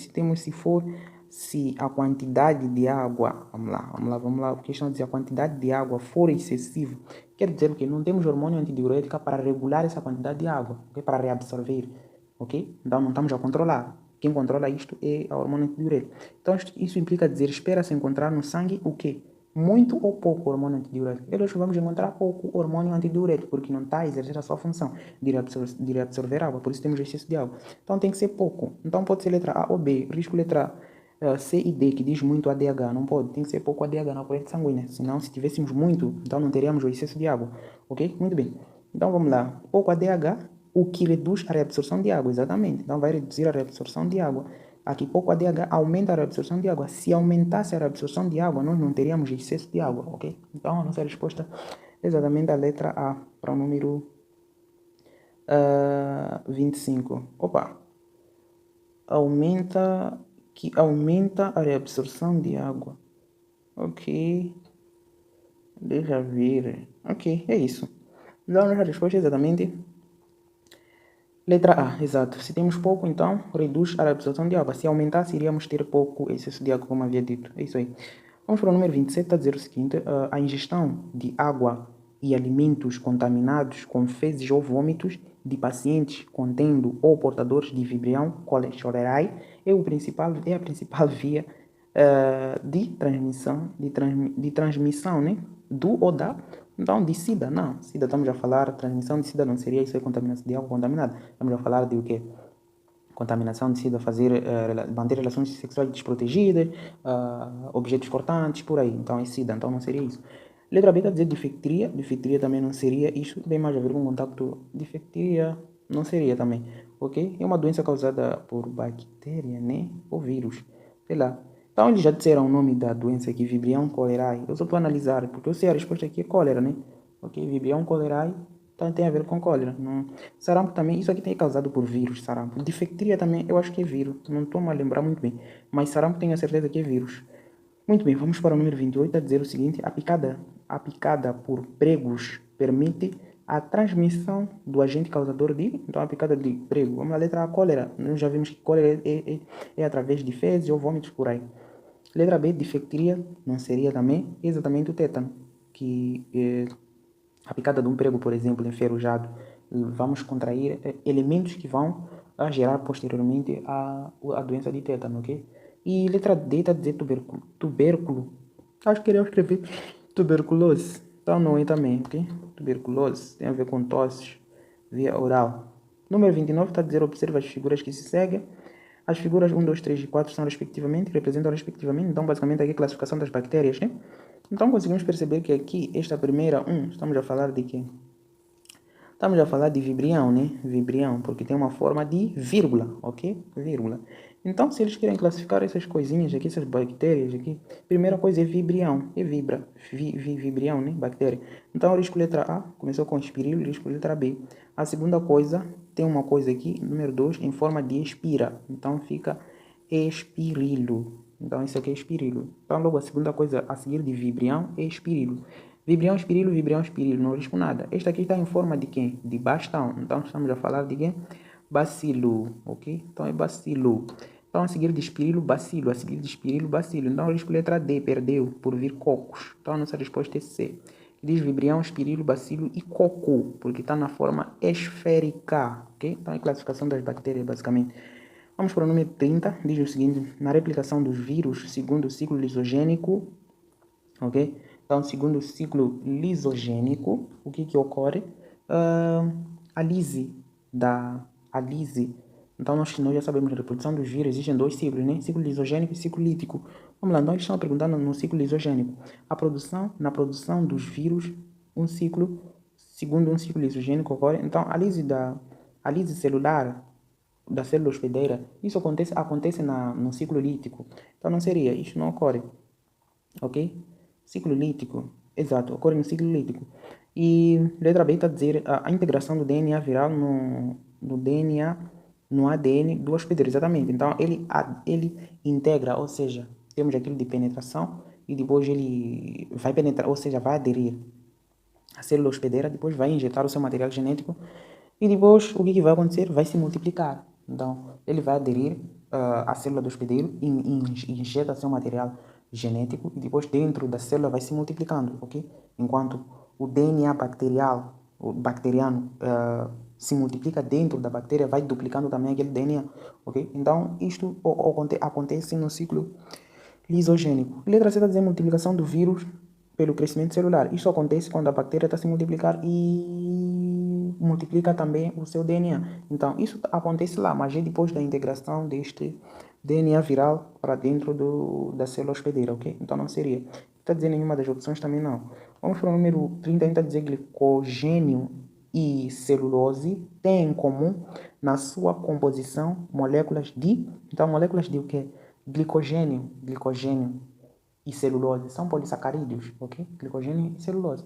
[SPEAKER 1] se a quantidade de água, vamos lá, porque estão a dizer a quantidade de água for excessiva, quer dizer que não temos hormônio antidiurético para regular essa quantidade de água, okay? Para reabsorver, ok? Então, não estamos a controlar. Quem controla isto é a hormônio antidiurético. Então, isso implica dizer, espera-se encontrar no sangue o quê? muito ou pouco hormônio antidiurético. E nós vamos encontrar pouco hormônio antidiurético, porque não está a exercer a sua função de absorver água, por isso temos excesso de água. Então tem que ser pouco. Então pode ser letra A ou B. Risco letra C e D, que diz muito ADH, não pode. Tem que ser pouco ADH na corrente sanguínea. Senão, se tivéssemos muito, então não teríamos o excesso de água. Ok? Muito bem. Então vamos lá. Pouco ADH, o que reduz a reabsorção de água, exatamente. Então vai reduzir a reabsorção de água. Aqui pouco ADH aumenta a reabsorção de água. Se aumentasse a reabsorção de água, nós não teríamos excesso de água, ok? Então a nossa resposta é exatamente a letra A, para o número 25. Opa! Aumenta a reabsorção de água. Ok. Deixa ver. Ok, é isso. Então a nossa resposta é exatamente letra A, exato. Se temos pouco, então reduz a absorção de água. Se aumentasse, iríamos ter pouco excesso de água, como havia dito. É isso aí. Vamos para o número 27, está a dizer o seguinte: a ingestão de água e alimentos contaminados com fezes ou vômitos de pacientes contendo ou portadores de Vibrio cholerae é a principal via de transmissão, né? Do ou da. Então, de SIDA, não. SIDA, estamos a falar, transmissão de SIDA não seria isso, é contaminação de água contaminada. Estamos a falar de o quê? Contaminação de SIDA, manter relações sexuais desprotegidas, objetos cortantes, por aí. Então, é SIDA, então não seria isso. Letra B está a dizer difteria. Difteria também não seria isso. Tem mais a ver com contato. Difteria não seria também, ok? É uma doença causada por bactéria, né? Ou vírus, sei lá. Então, eles já disseram o nome da doença aqui, Vibrio cholerae. Eu só estou a analisar, porque eu sei a resposta aqui é cólera, né? Ok, Vibrio cholerae, então tem a ver com cólera. Não. Sarampo também, isso aqui tem causado por vírus, sarampo. Difteria também, eu acho que é vírus. Não estou a lembrar muito bem. Mas sarampo tenho a certeza que é vírus. Muito bem, vamos para o número 28, a dizer o seguinte: a picada por pregos permite a transmissão do agente causador de. Então, a picada de prego. Vamos à letra A, cólera. Nós já vimos que cólera é através de fezes ou vômitos por aí. Letra B, difteria, não seria também exatamente o tétano, que a picada de um prego, por exemplo, enferrujado, vamos contrair elementos que vão gerar posteriormente a doença de tétano, ok? E letra D está a dizer tubérculo. Acho que queria escrever tuberculose. Então não é também, ok? Tuberculose tem a ver com tosses via oral. Número 29 está a dizer observa as figuras que se seguem. As figuras 1, 2, 3 e 4 são respectivamente, representam respectivamente, então basicamente aqui a classificação das bactérias, né? Então conseguimos perceber que aqui, esta primeira, estamos a falar de quê? Estamos a falar de vibrião, né? Vibrião, porque tem uma forma de vírgula, ok? Vírgula. Então, se eles querem classificar essas coisinhas aqui, essas bactérias aqui, primeira coisa é vibrião, é vibrião, né? Bactéria. Então, o risco letra A começou com espirilo, risco letra B. A segunda coisa, tem uma coisa aqui, número 2, em forma de espira. Então, fica espirilo. Então, isso aqui é espirilo. Então, logo a segunda coisa a seguir de vibrião é espirilo. Vibrião, espirilo, não risco nada. Esta aqui está em forma de quem? De bastão. Então, estamos a falar de quem? Bacilo, ok? Então, é bacilo. Então, a seguir de espirilo, bacilo. A seguir de espirilo, bacilo. Então, o risco letra D, perdeu, por vir cocos. Então, a nossa resposta é C. Diz vibrião, espirilo, bacilo e coco, porque está na forma esférica, ok? Então, é a classificação das bactérias, basicamente. Vamos para o número 30, diz o seguinte: na replicação dos vírus, segundo o ciclo lisogênico, ok? Então, segundo o ciclo lisogênico, o que ocorre? A lise a lise. Então, nós já sabemos, na reprodução dos vírus existem dois ciclos, né? Ciclo lisogênico e ciclo lítico. Vamos lá, então eles estão perguntando no ciclo lisogênico. Na produção dos vírus, segundo um ciclo lisogênico ocorre. Então, a lise celular da célula hospedeira, isso acontece no ciclo lítico. Então, não seria, isso não ocorre, ok? Ciclo lítico, exato, ocorre no ciclo lítico. E letra B está a dizer a integração do DNA viral no DNA, no ADN do hospedeiro, exatamente. Então, ele integra, ou seja, temos aquilo de penetração e depois ele vai penetrar, ou seja, vai aderir à célula hospedeira, depois vai injetar o seu material genético e depois o que vai acontecer? Vai se multiplicar. Então, ele vai aderir à célula do hospedeiro e injeta seu material genético e depois dentro da célula vai se multiplicando, ok? Enquanto o DNA o bacteriano, se multiplica dentro da bactéria, vai duplicando também aquele DNA, ok? Então, isto acontece no ciclo lisogênico. Letra C está dizendo multiplicação do vírus pelo crescimento celular. Isso acontece quando a bactéria está se multiplicar e multiplica também o seu DNA. Então, isso acontece lá, mas é depois da integração deste DNA viral para dentro da célula hospedeira, ok? Então, não seria. Está dizendo nenhuma das opções também não. Vamos para o número 30, está dizendo glicogênio e celulose têm em comum na sua composição moléculas de... Então, moléculas de o quê? Glicogênio e celulose são polissacarídeos, ok? Glicogênio e celulose.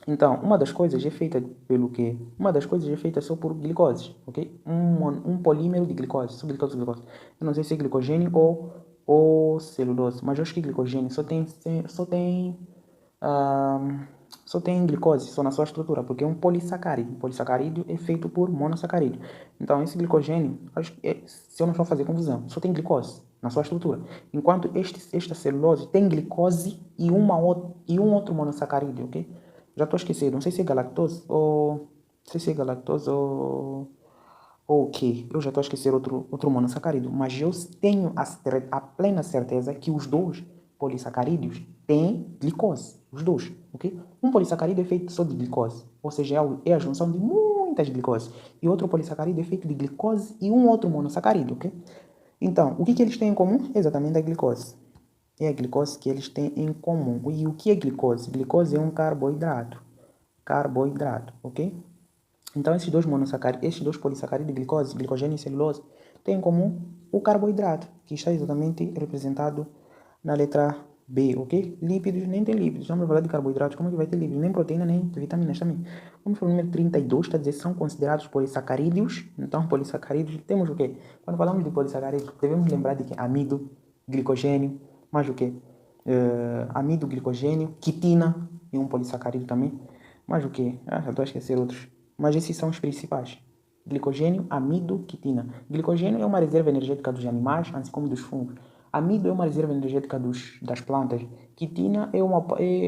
[SPEAKER 1] Então, uma das coisas é feita pelo quê? Uma das coisas é feita só por glicoses, ok? Um polímero de glicose, só glicose. Eu não sei se é glicogênio ou celulose, mas eu acho que glicogênio só tem glicose, só na sua estrutura, porque é um polissacarídeo. Polissacarídeo é feito por monossacarídeo. Então, esse glicogênio, se eu não estou a fazer confusão, só tem glicose na sua estrutura. Enquanto esta celulose tem glicose e um outro monossacarídeo, ok? Já estou esquecendo, não sei se é galactose ou... ou o quê? Eu já estou a esquecer outro monossacarídeo, mas eu tenho a plena certeza que os dois polissacarídeos têm glicose, os dois, ok? Um polissacarídeo é feito só de glicose, ou seja, é a junção de muitas glicoses, e outro polissacarídeo é feito de glicose e um outro monossacarídeo, ok? Então, o que eles têm em comum? É exatamente a glicose. É a glicose que eles têm em comum. E o que é glicose? Glicose é um carboidrato. Carboidrato, ok? Então, esses dois polissacarídeos, glicose, glicogênio e celulose, têm em comum o carboidrato, que está exatamente representado na letra B, ok? Lípidos, nem tem lípidos. Vamos falar de carboidratos, como é que vai ter lípidos? Nem proteína, nem vitaminas também. Vamos para o número 32, está a dizer são considerados polissacarídeos. Então, polissacarídeos, temos o quê? Quando falamos de polissacarídeos, devemos lembrar de que amido, glicogênio, mais o quê? Amido, glicogênio, quitina, é um polissacarídeo também. Mais o quê? Já estou a esquecer outros. Mas esses são os principais. Glicogênio, amido, quitina. Glicogênio é uma reserva energética dos animais, assim como dos fungos. Amido é uma reserva energética das plantas. Quitina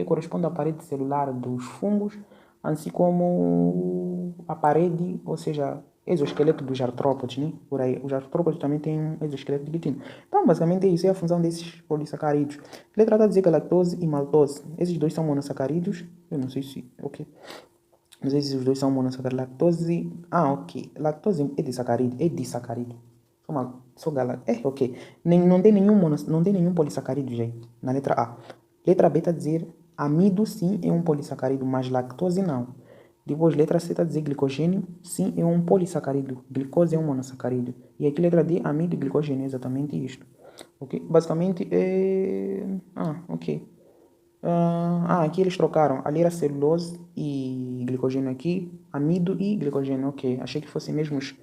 [SPEAKER 1] corresponde à parede celular dos fungos, assim como a parede, ou seja, exoesqueleto dos artrópodes, né? Por aí. Os artrópodes também têm um exoesqueleto de quitina. Então, basicamente, isso é a função desses polissacarídeos. Letra A dizer galactose e maltose. Esses dois são monossacarídeos. Eu não sei se... Ok. Não sei se os dois são monossacarídeos. Lactose... ok. Lactose é disacarídeo. É disacarídeo. Ok. Não tem nenhum polissacarídeo, gente. Na letra A. Letra B está a dizer amido, sim, é um polissacarídeo, mas lactose não. Depois, letra C está a dizer glicogênio, sim, é um polissacarídeo. Glicose é um monossacarídeo. E aqui, letra D, amido e glicogênio, é exatamente isto. Ok? Basicamente, ok. Aqui eles trocaram. Ali era celulose e glicogênio aqui. Amido e glicogênio, ok. Achei que fossem mesmos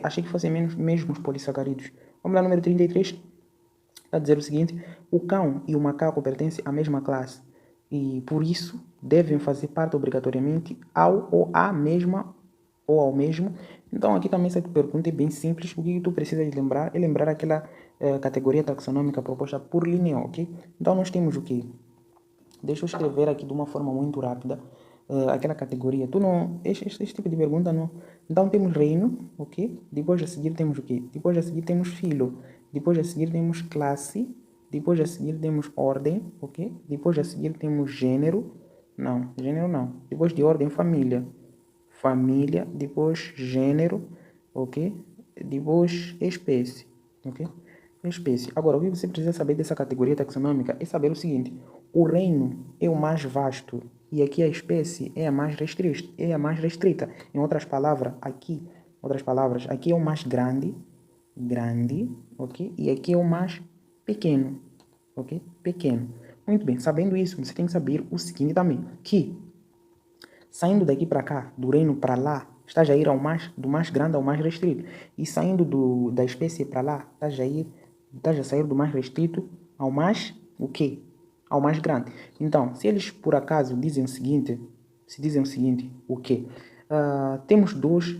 [SPEAKER 1] Achei que fossem mesmos polissacarídeos. Vamos lá, número 33. Está a dizer o seguinte: o cão e o macaco pertencem à mesma classe e, por isso, devem fazer parte obrigatoriamente ao mesmo. Então, aqui também essa pergunta é bem simples. O que tu precisas lembrar é lembrar aquela categoria taxonômica proposta por Linné, ok? Então, nós temos o quê? Deixa eu escrever aqui de uma forma muito rápida aquela categoria. Este tipo de pergunta não. Então temos reino, ok? Depois a seguir temos o quê? Depois a seguir temos filo. Depois a seguir temos classe. Depois a seguir temos ordem, ok? Depois a seguir temos gênero. Não, gênero não. Depois de ordem, família. Família, depois gênero, ok? Depois espécie, ok? Espécie. Agora, o que você precisa saber dessa categoria taxonômica é saber o seguinte: o reino é o mais vasto e aqui a espécie é a mais restrita. Em outras palavras, aqui é o mais grande, ok? E aqui é o mais pequeno, ok? Pequeno. Muito bem, sabendo isso, você tem que saber o seguinte também, que saindo daqui para cá, do reino para lá, estás a ir do mais grande ao mais restrito. E saindo da espécie para lá, estás a sair do mais restrito ao mais, o quê? Ao mais grande. Então, se eles por acaso dizem o seguinte, o quê? Temos duas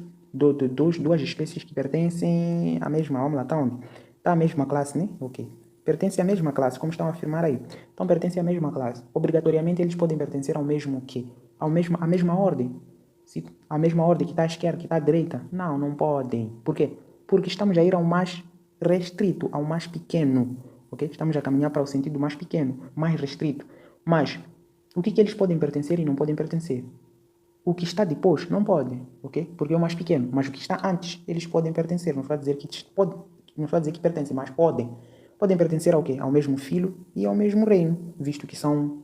[SPEAKER 1] espécies que pertencem à mesma, vamos lá, tá onde? Tá a mesma classe, né? Ok. Pertencem à mesma classe, como estão a afirmar aí. Então, pertencem à mesma classe. Obrigatoriamente, eles podem pertencer ao mesmo o quê? À mesma ordem. A mesma ordem que está à esquerda, que está à direita. Não podem. Por quê? Porque estamos a ir ao mais restrito, ao mais pequeno. ok? Estamos a caminhar para o sentido mais pequeno, mais restrito. Mas, o que eles podem pertencer e não podem pertencer? O que está depois não pode, ok? Porque é o mais pequeno. Mas o que está antes, eles podem pertencer. Não está a dizer que pode, não está a dizer que pertencem, mas podem. Podem pertencer ao quê? Ao mesmo filo e ao mesmo reino, visto que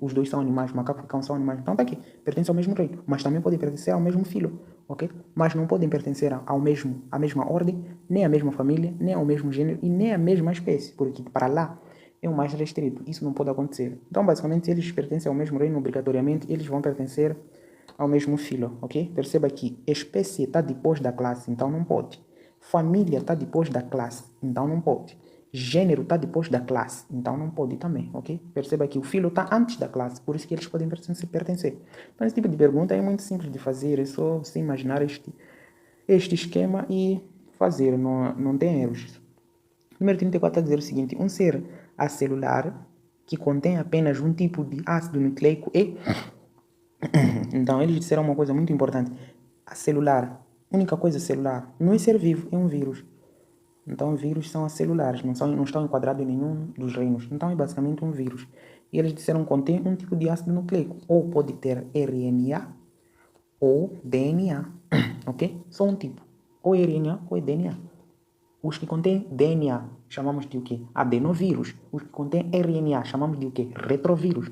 [SPEAKER 1] os dois são animais, macaco e cão são animais. Então tá aqui, pertencem ao mesmo reino, mas também podem pertencer ao mesmo filo, ok? Mas não podem pertencer à mesma ordem, nem à mesma família, nem ao mesmo gênero e nem à mesma espécie, porque para lá é o mais restrito. Isso não pode acontecer. Então, basicamente, se eles pertencem ao mesmo reino, obrigatoriamente, eles vão pertencer ao mesmo filo, ok? Perceba que espécie está depois da classe, então não pode. Família está depois da classe, então não pode. Gênero está depois da classe, então não pode também, ok? Perceba que o filo está antes da classe, por isso que eles podem pertencer. Então, esse tipo de pergunta é muito simples de fazer, é só você imaginar este esquema e fazer, não tem erros. Número 34 está a dizer o seguinte: um ser acelular que contém apenas um tipo de ácido nucleico é... Então, eles disseram uma coisa muito importante. A celular, única coisa celular, não é ser vivo, é um vírus. Então, vírus são acelulares, não estão enquadrados em nenhum dos reinos. Então, é basicamente um vírus. E eles disseram que contém um tipo de ácido nucleico. Ou pode ter RNA ou DNA. Ok? Só um tipo. Ou RNA ou DNA. Os que contêm DNA chamamos de o quê? Adenovírus. Os que contêm RNA chamamos de o quê? Retrovírus.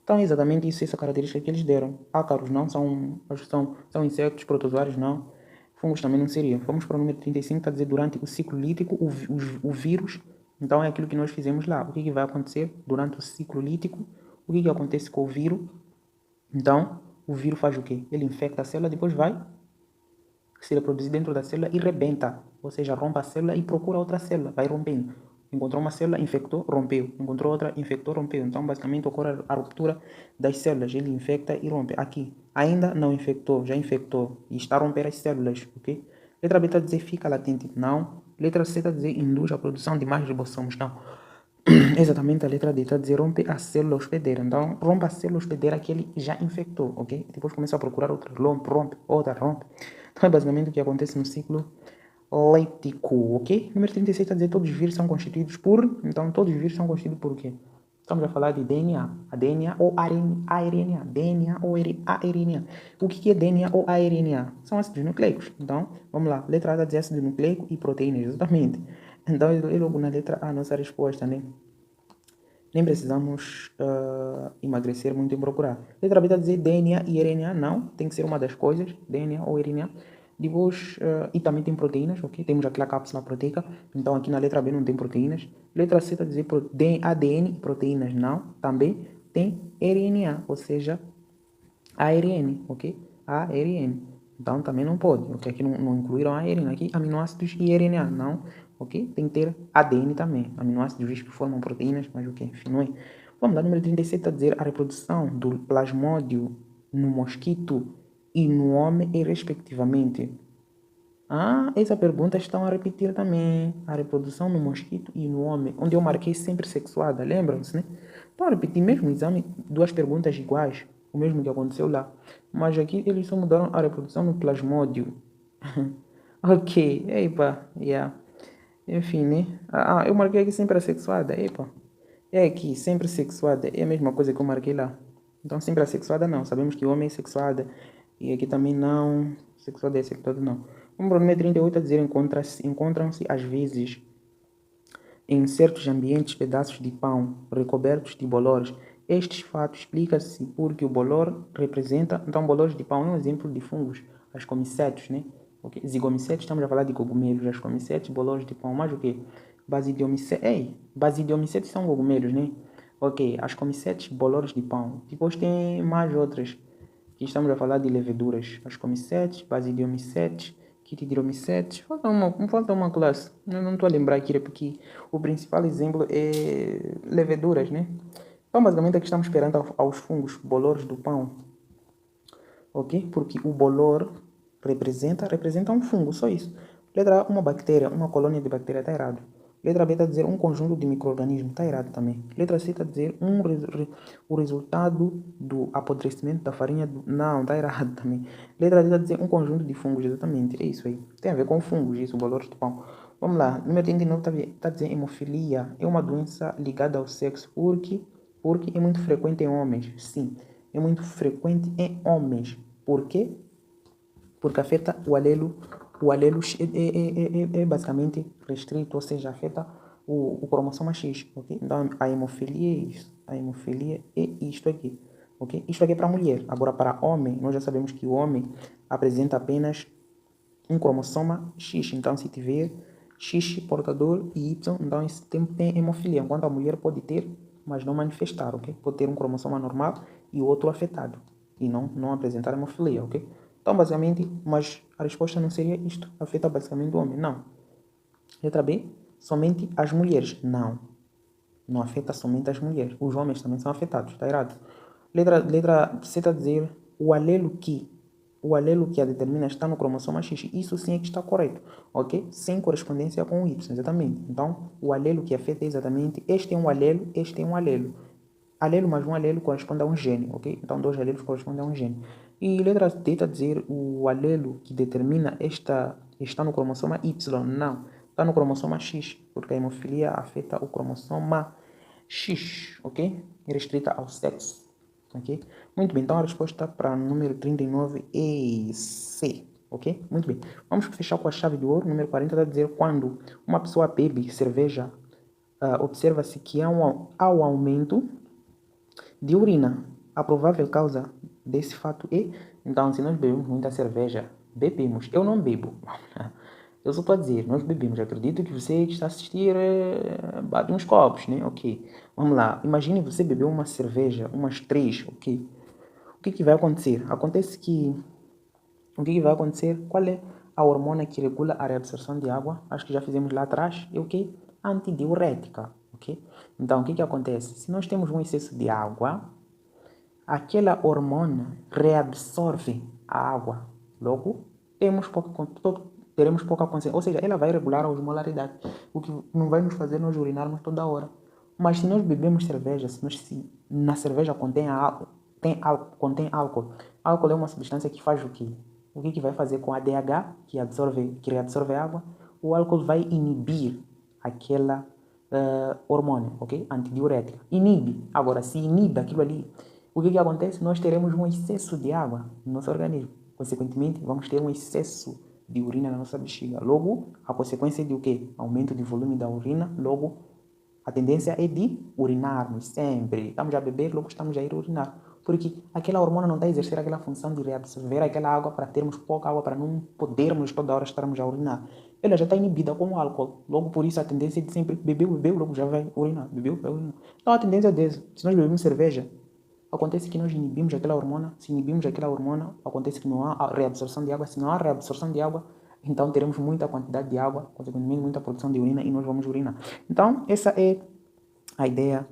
[SPEAKER 1] Então é exatamente isso, essa característica que eles deram. Ácaros não, são insetos, protozoários não. Fungos também não seria. Vamos para o número 35, está a dizer durante o ciclo lítico, o vírus. Então é aquilo que nós fizemos lá. O que vai acontecer durante o ciclo lítico? O que acontece com o vírus? Então, o vírus faz o quê? Ele infecta a célula, depois vai se reproduzir dentro da célula e rebenta. Ou seja, rompe a célula e procura outra célula. Vai rompendo. Encontrou uma célula, infectou, rompeu. Encontrou outra, infectou, rompeu. Então, basicamente, ocorre a ruptura das células. Ele infecta e rompe. Aqui, ainda não infectou, já infectou. E está a romper as células, ok? Letra B está a dizer fica latente. Não. Letra C está a dizer induz a produção de mais ribossomos. Não. Exatamente, a letra D está a dizer rompe a célula hospedeira. Então, rompe a célula hospedeira que ele já infectou, ok? Depois começa a procurar outra, rompe, outra, rompe. Então, é basicamente o que acontece no ciclo lítico, ok? Número 36 está a dizer todos os vírus são constituídos por... Então, todos os vírus são constituídos por quê? Estamos a falar de DNA. A DNA ou ARNA. DNA ou ARNA. O que é DNA ou ARNA? São ácidos nucleicos. Então, vamos lá. Letra A está a dizer ácido nucleico e proteínas, exatamente. Então, é logo na letra A a nossa resposta, né? Nem precisamos emagrecer muito em procurar. Letra B está a dizer DNA e RNA. Não, tem que ser uma das coisas. DNA ou RNA. Depois, e também tem proteínas, ok? Temos aqui a cápsula proteica. Então, aqui na letra B não tem proteínas. Letra C está a dizer ADN e proteínas. Não, também tem RNA, ou seja, ARN, ok? ARN. Então, também não pode, ok? Aqui não incluíram ARN. Aqui, aminoácidos e RNA. Não, ok? Tem que ter ADN também. Aminoácidos que formam proteínas, mas o que? Enfim, não é. Vamos lá, número 37 está a dizer a reprodução do plasmódio no mosquito e no homem é respectivamente. Essa pergunta estão a repetir também. A reprodução no mosquito e no homem, onde eu marquei sempre sexuada, lembram-se, né? Estão a repetir mesmo o exame, duas perguntas iguais, o mesmo que aconteceu lá. Mas aqui eles só mudaram a reprodução no plasmódio. Ok, epa, yeah. Enfim, né? Eu marquei aqui sempre a sexuada, epa. É aqui, sempre sexuada, é a mesma coisa que eu marquei lá. Então, sempre a sexuada não. Sabemos que o homem é sexuada. E aqui também não. Sexuada é sexuada não. Vamos para o número 38 a dizer encontram-se às vezes em certos ambientes pedaços de pão recobertos de bolores. Estes fatos explica-se porque o bolor representa... Então, bolores de pão é um exemplo de fungos. As comicetes, né? Okay. Zigomicetes, estamos a falar de cogumelos. As comicetes, bolores de pão. Mas o quê? Basidiomycetes são cogumelos, né? Ok, as comicetes, bolores de pão. Depois tem mais outras, que estamos a falar de leveduras. As comicetes, basidiomycetes, quitidromicetes. Falta uma classe. Eu não estou a lembrar aqui, porque o principal exemplo é leveduras, né? Então, basicamente, aqui estamos esperando aos fungos, bolores do pão. Ok? Porque o bolor representa um fungo, só isso. Letra A, uma bactéria, uma colônia de bactéria, está errado. Letra B está a dizer um conjunto de micro-organismos, está errado também. Letra C está a dizer o resultado do apodrecimento da farinha. Não, está errado também. Letra D está a dizer um conjunto de fungos, exatamente. É isso aí. Tem a ver com fungos, isso, bolores de pão. Vamos lá, número 39 está dizendo hemofilia é uma doença ligada ao sexo porque é muito frequente em homens. Sim, é muito frequente em homens. Por quê? Porque afeta o alelo é basicamente restrito, ou seja, afeta o cromossoma X, ok? Então, a hemofilia é isso, a hemofilia é isto aqui, ok? Isto aqui é para mulher. Agora, para homem, nós já sabemos que o homem apresenta apenas um cromossoma X, então se tiver X portador e Y, então esse tempo tem hemofilia, enquanto a mulher pode ter, mas não manifestar, ok? Pode ter um cromossoma normal e o outro afetado, e não apresentar hemofilia, ok? Então, basicamente, mas a resposta não seria isto, afeta basicamente o homem, não. Letra B, somente as mulheres, não afeta somente as mulheres, os homens também são afetados, está errado. Letra C está a dizer o alelo que a determina está no cromossoma X. Isso sim é que está correto, ok? Sem correspondência com o Y, exatamente. Então, o alelo que afeta é exatamente este é um alelo, este é um alelo. Alelo mais um alelo corresponde a um gene, ok? Então, dois alelos correspondem a um gene. E letra D está a dizer o alelo que determina está no cromossoma Y. Não, está no cromossoma X, porque a hemofilia afeta o cromossoma X, ok? É restrita ao sexo, ok? Muito bem, então a resposta para o número 39 é C, ok? Muito bem. Vamos fechar com a chave de ouro. Número 40 está a dizer quando uma pessoa bebe cerveja, observa-se que há um aumento de urina. A provável causa desse fato é, então, se nós bebemos muita cerveja, eu não bebo. Eu só estou a dizer, nós bebemos. Acredito que você que está a assistir bate uns copos, né? Ok. Vamos lá. Imagine você beber uma cerveja, umas 3, ok? O que vai acontecer? O que vai acontecer? Qual é a hormona que regula a reabsorção de água? Acho que já fizemos lá atrás. É o quê? Antidiurética, ok? Então, o que acontece? Se nós temos um excesso de água, aquela hormona reabsorve a água. Logo, teremos pouca consciência. Ou seja, ela vai regular a osmolaridade, o que não vai nos fazer nós urinarmos toda hora. Mas se nós bebemos cerveja, se na cerveja contém álcool, álcool é uma substância que faz o quê? O que vai fazer com a ADH, que reabsorve a água? O álcool vai inibir aquela hormônio, ok? Antidiurética. Inibe. Agora, se inibe aquilo ali, o que acontece? Nós teremos um excesso de água no nosso organismo. Consequentemente, vamos ter um excesso de urina na nossa bexiga. Logo, a consequência de o quê? Aumento de volume da urina. Logo, a tendência é de urinarmos sempre. Estamos a beber, logo estamos a ir urinar. Porque aquela hormona não está a exercer aquela função de reabsorver aquela água para termos pouca água, para não podermos toda hora estarmos a urinar. Ela já está inibida com o álcool. Logo, por isso, a tendência é de sempre beber, logo já vai urinar. Bebeu, vai urinar. Então, a tendência é dessa. Se nós bebemos cerveja, acontece que nós inibimos aquela hormona. Se inibimos aquela hormona, acontece que não há reabsorção de água. Se não há reabsorção de água, então teremos muita quantidade de água, consequentemente muita produção de urina e nós vamos urinar. Então, essa é a ideia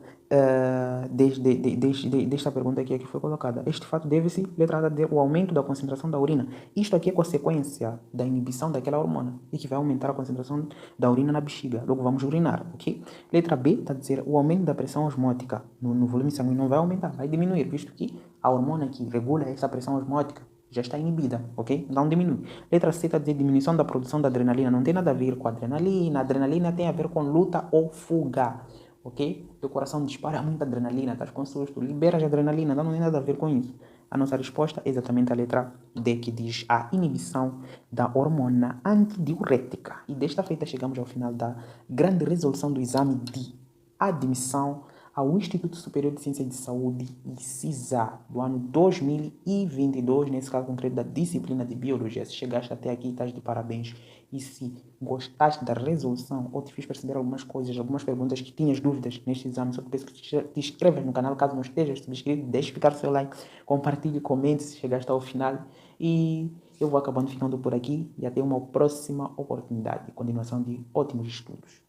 [SPEAKER 1] desta pergunta aqui que foi colocada. Este fato deve-se, letra A, ao aumento da concentração da urina. Isto aqui é consequência da inibição daquela hormona e que vai aumentar a concentração da urina na bexiga. Logo vamos urinar, ok? Letra B está a dizer o aumento da pressão osmótica no volume sanguíneo não vai aumentar, vai diminuir, visto que a hormona que regula essa pressão osmótica já está inibida, ok? Então diminui. Letra C está a dizer diminuição da produção da adrenalina. Não tem nada a ver com a adrenalina. A adrenalina tem a ver com luta ou fuga, ok? Teu coração dispara muita adrenalina, estás com susto, liberas adrenalina, então não tem nada a ver com isso. A nossa resposta é exatamente a letra D, que diz a inibição da hormona antidiurética. E desta feita chegamos ao final da grande resolução do exame de admissão ao Instituto Superior de Ciência de Saúde, ICISA, do ano 2022, nesse caso concreto da disciplina de Biologia. Se chegaste até aqui, estás de parabéns. E se gostaste da resolução ou te fiz perceber algumas coisas, algumas perguntas que tinhas dúvidas neste exame, só te peço que te inscrevas no canal caso não estejas subscrito, deixe ficar seu like, compartilhe, comente se chegaste ao final. E eu vou acabando ficando por aqui e até uma próxima oportunidade de continuação de ótimos estudos.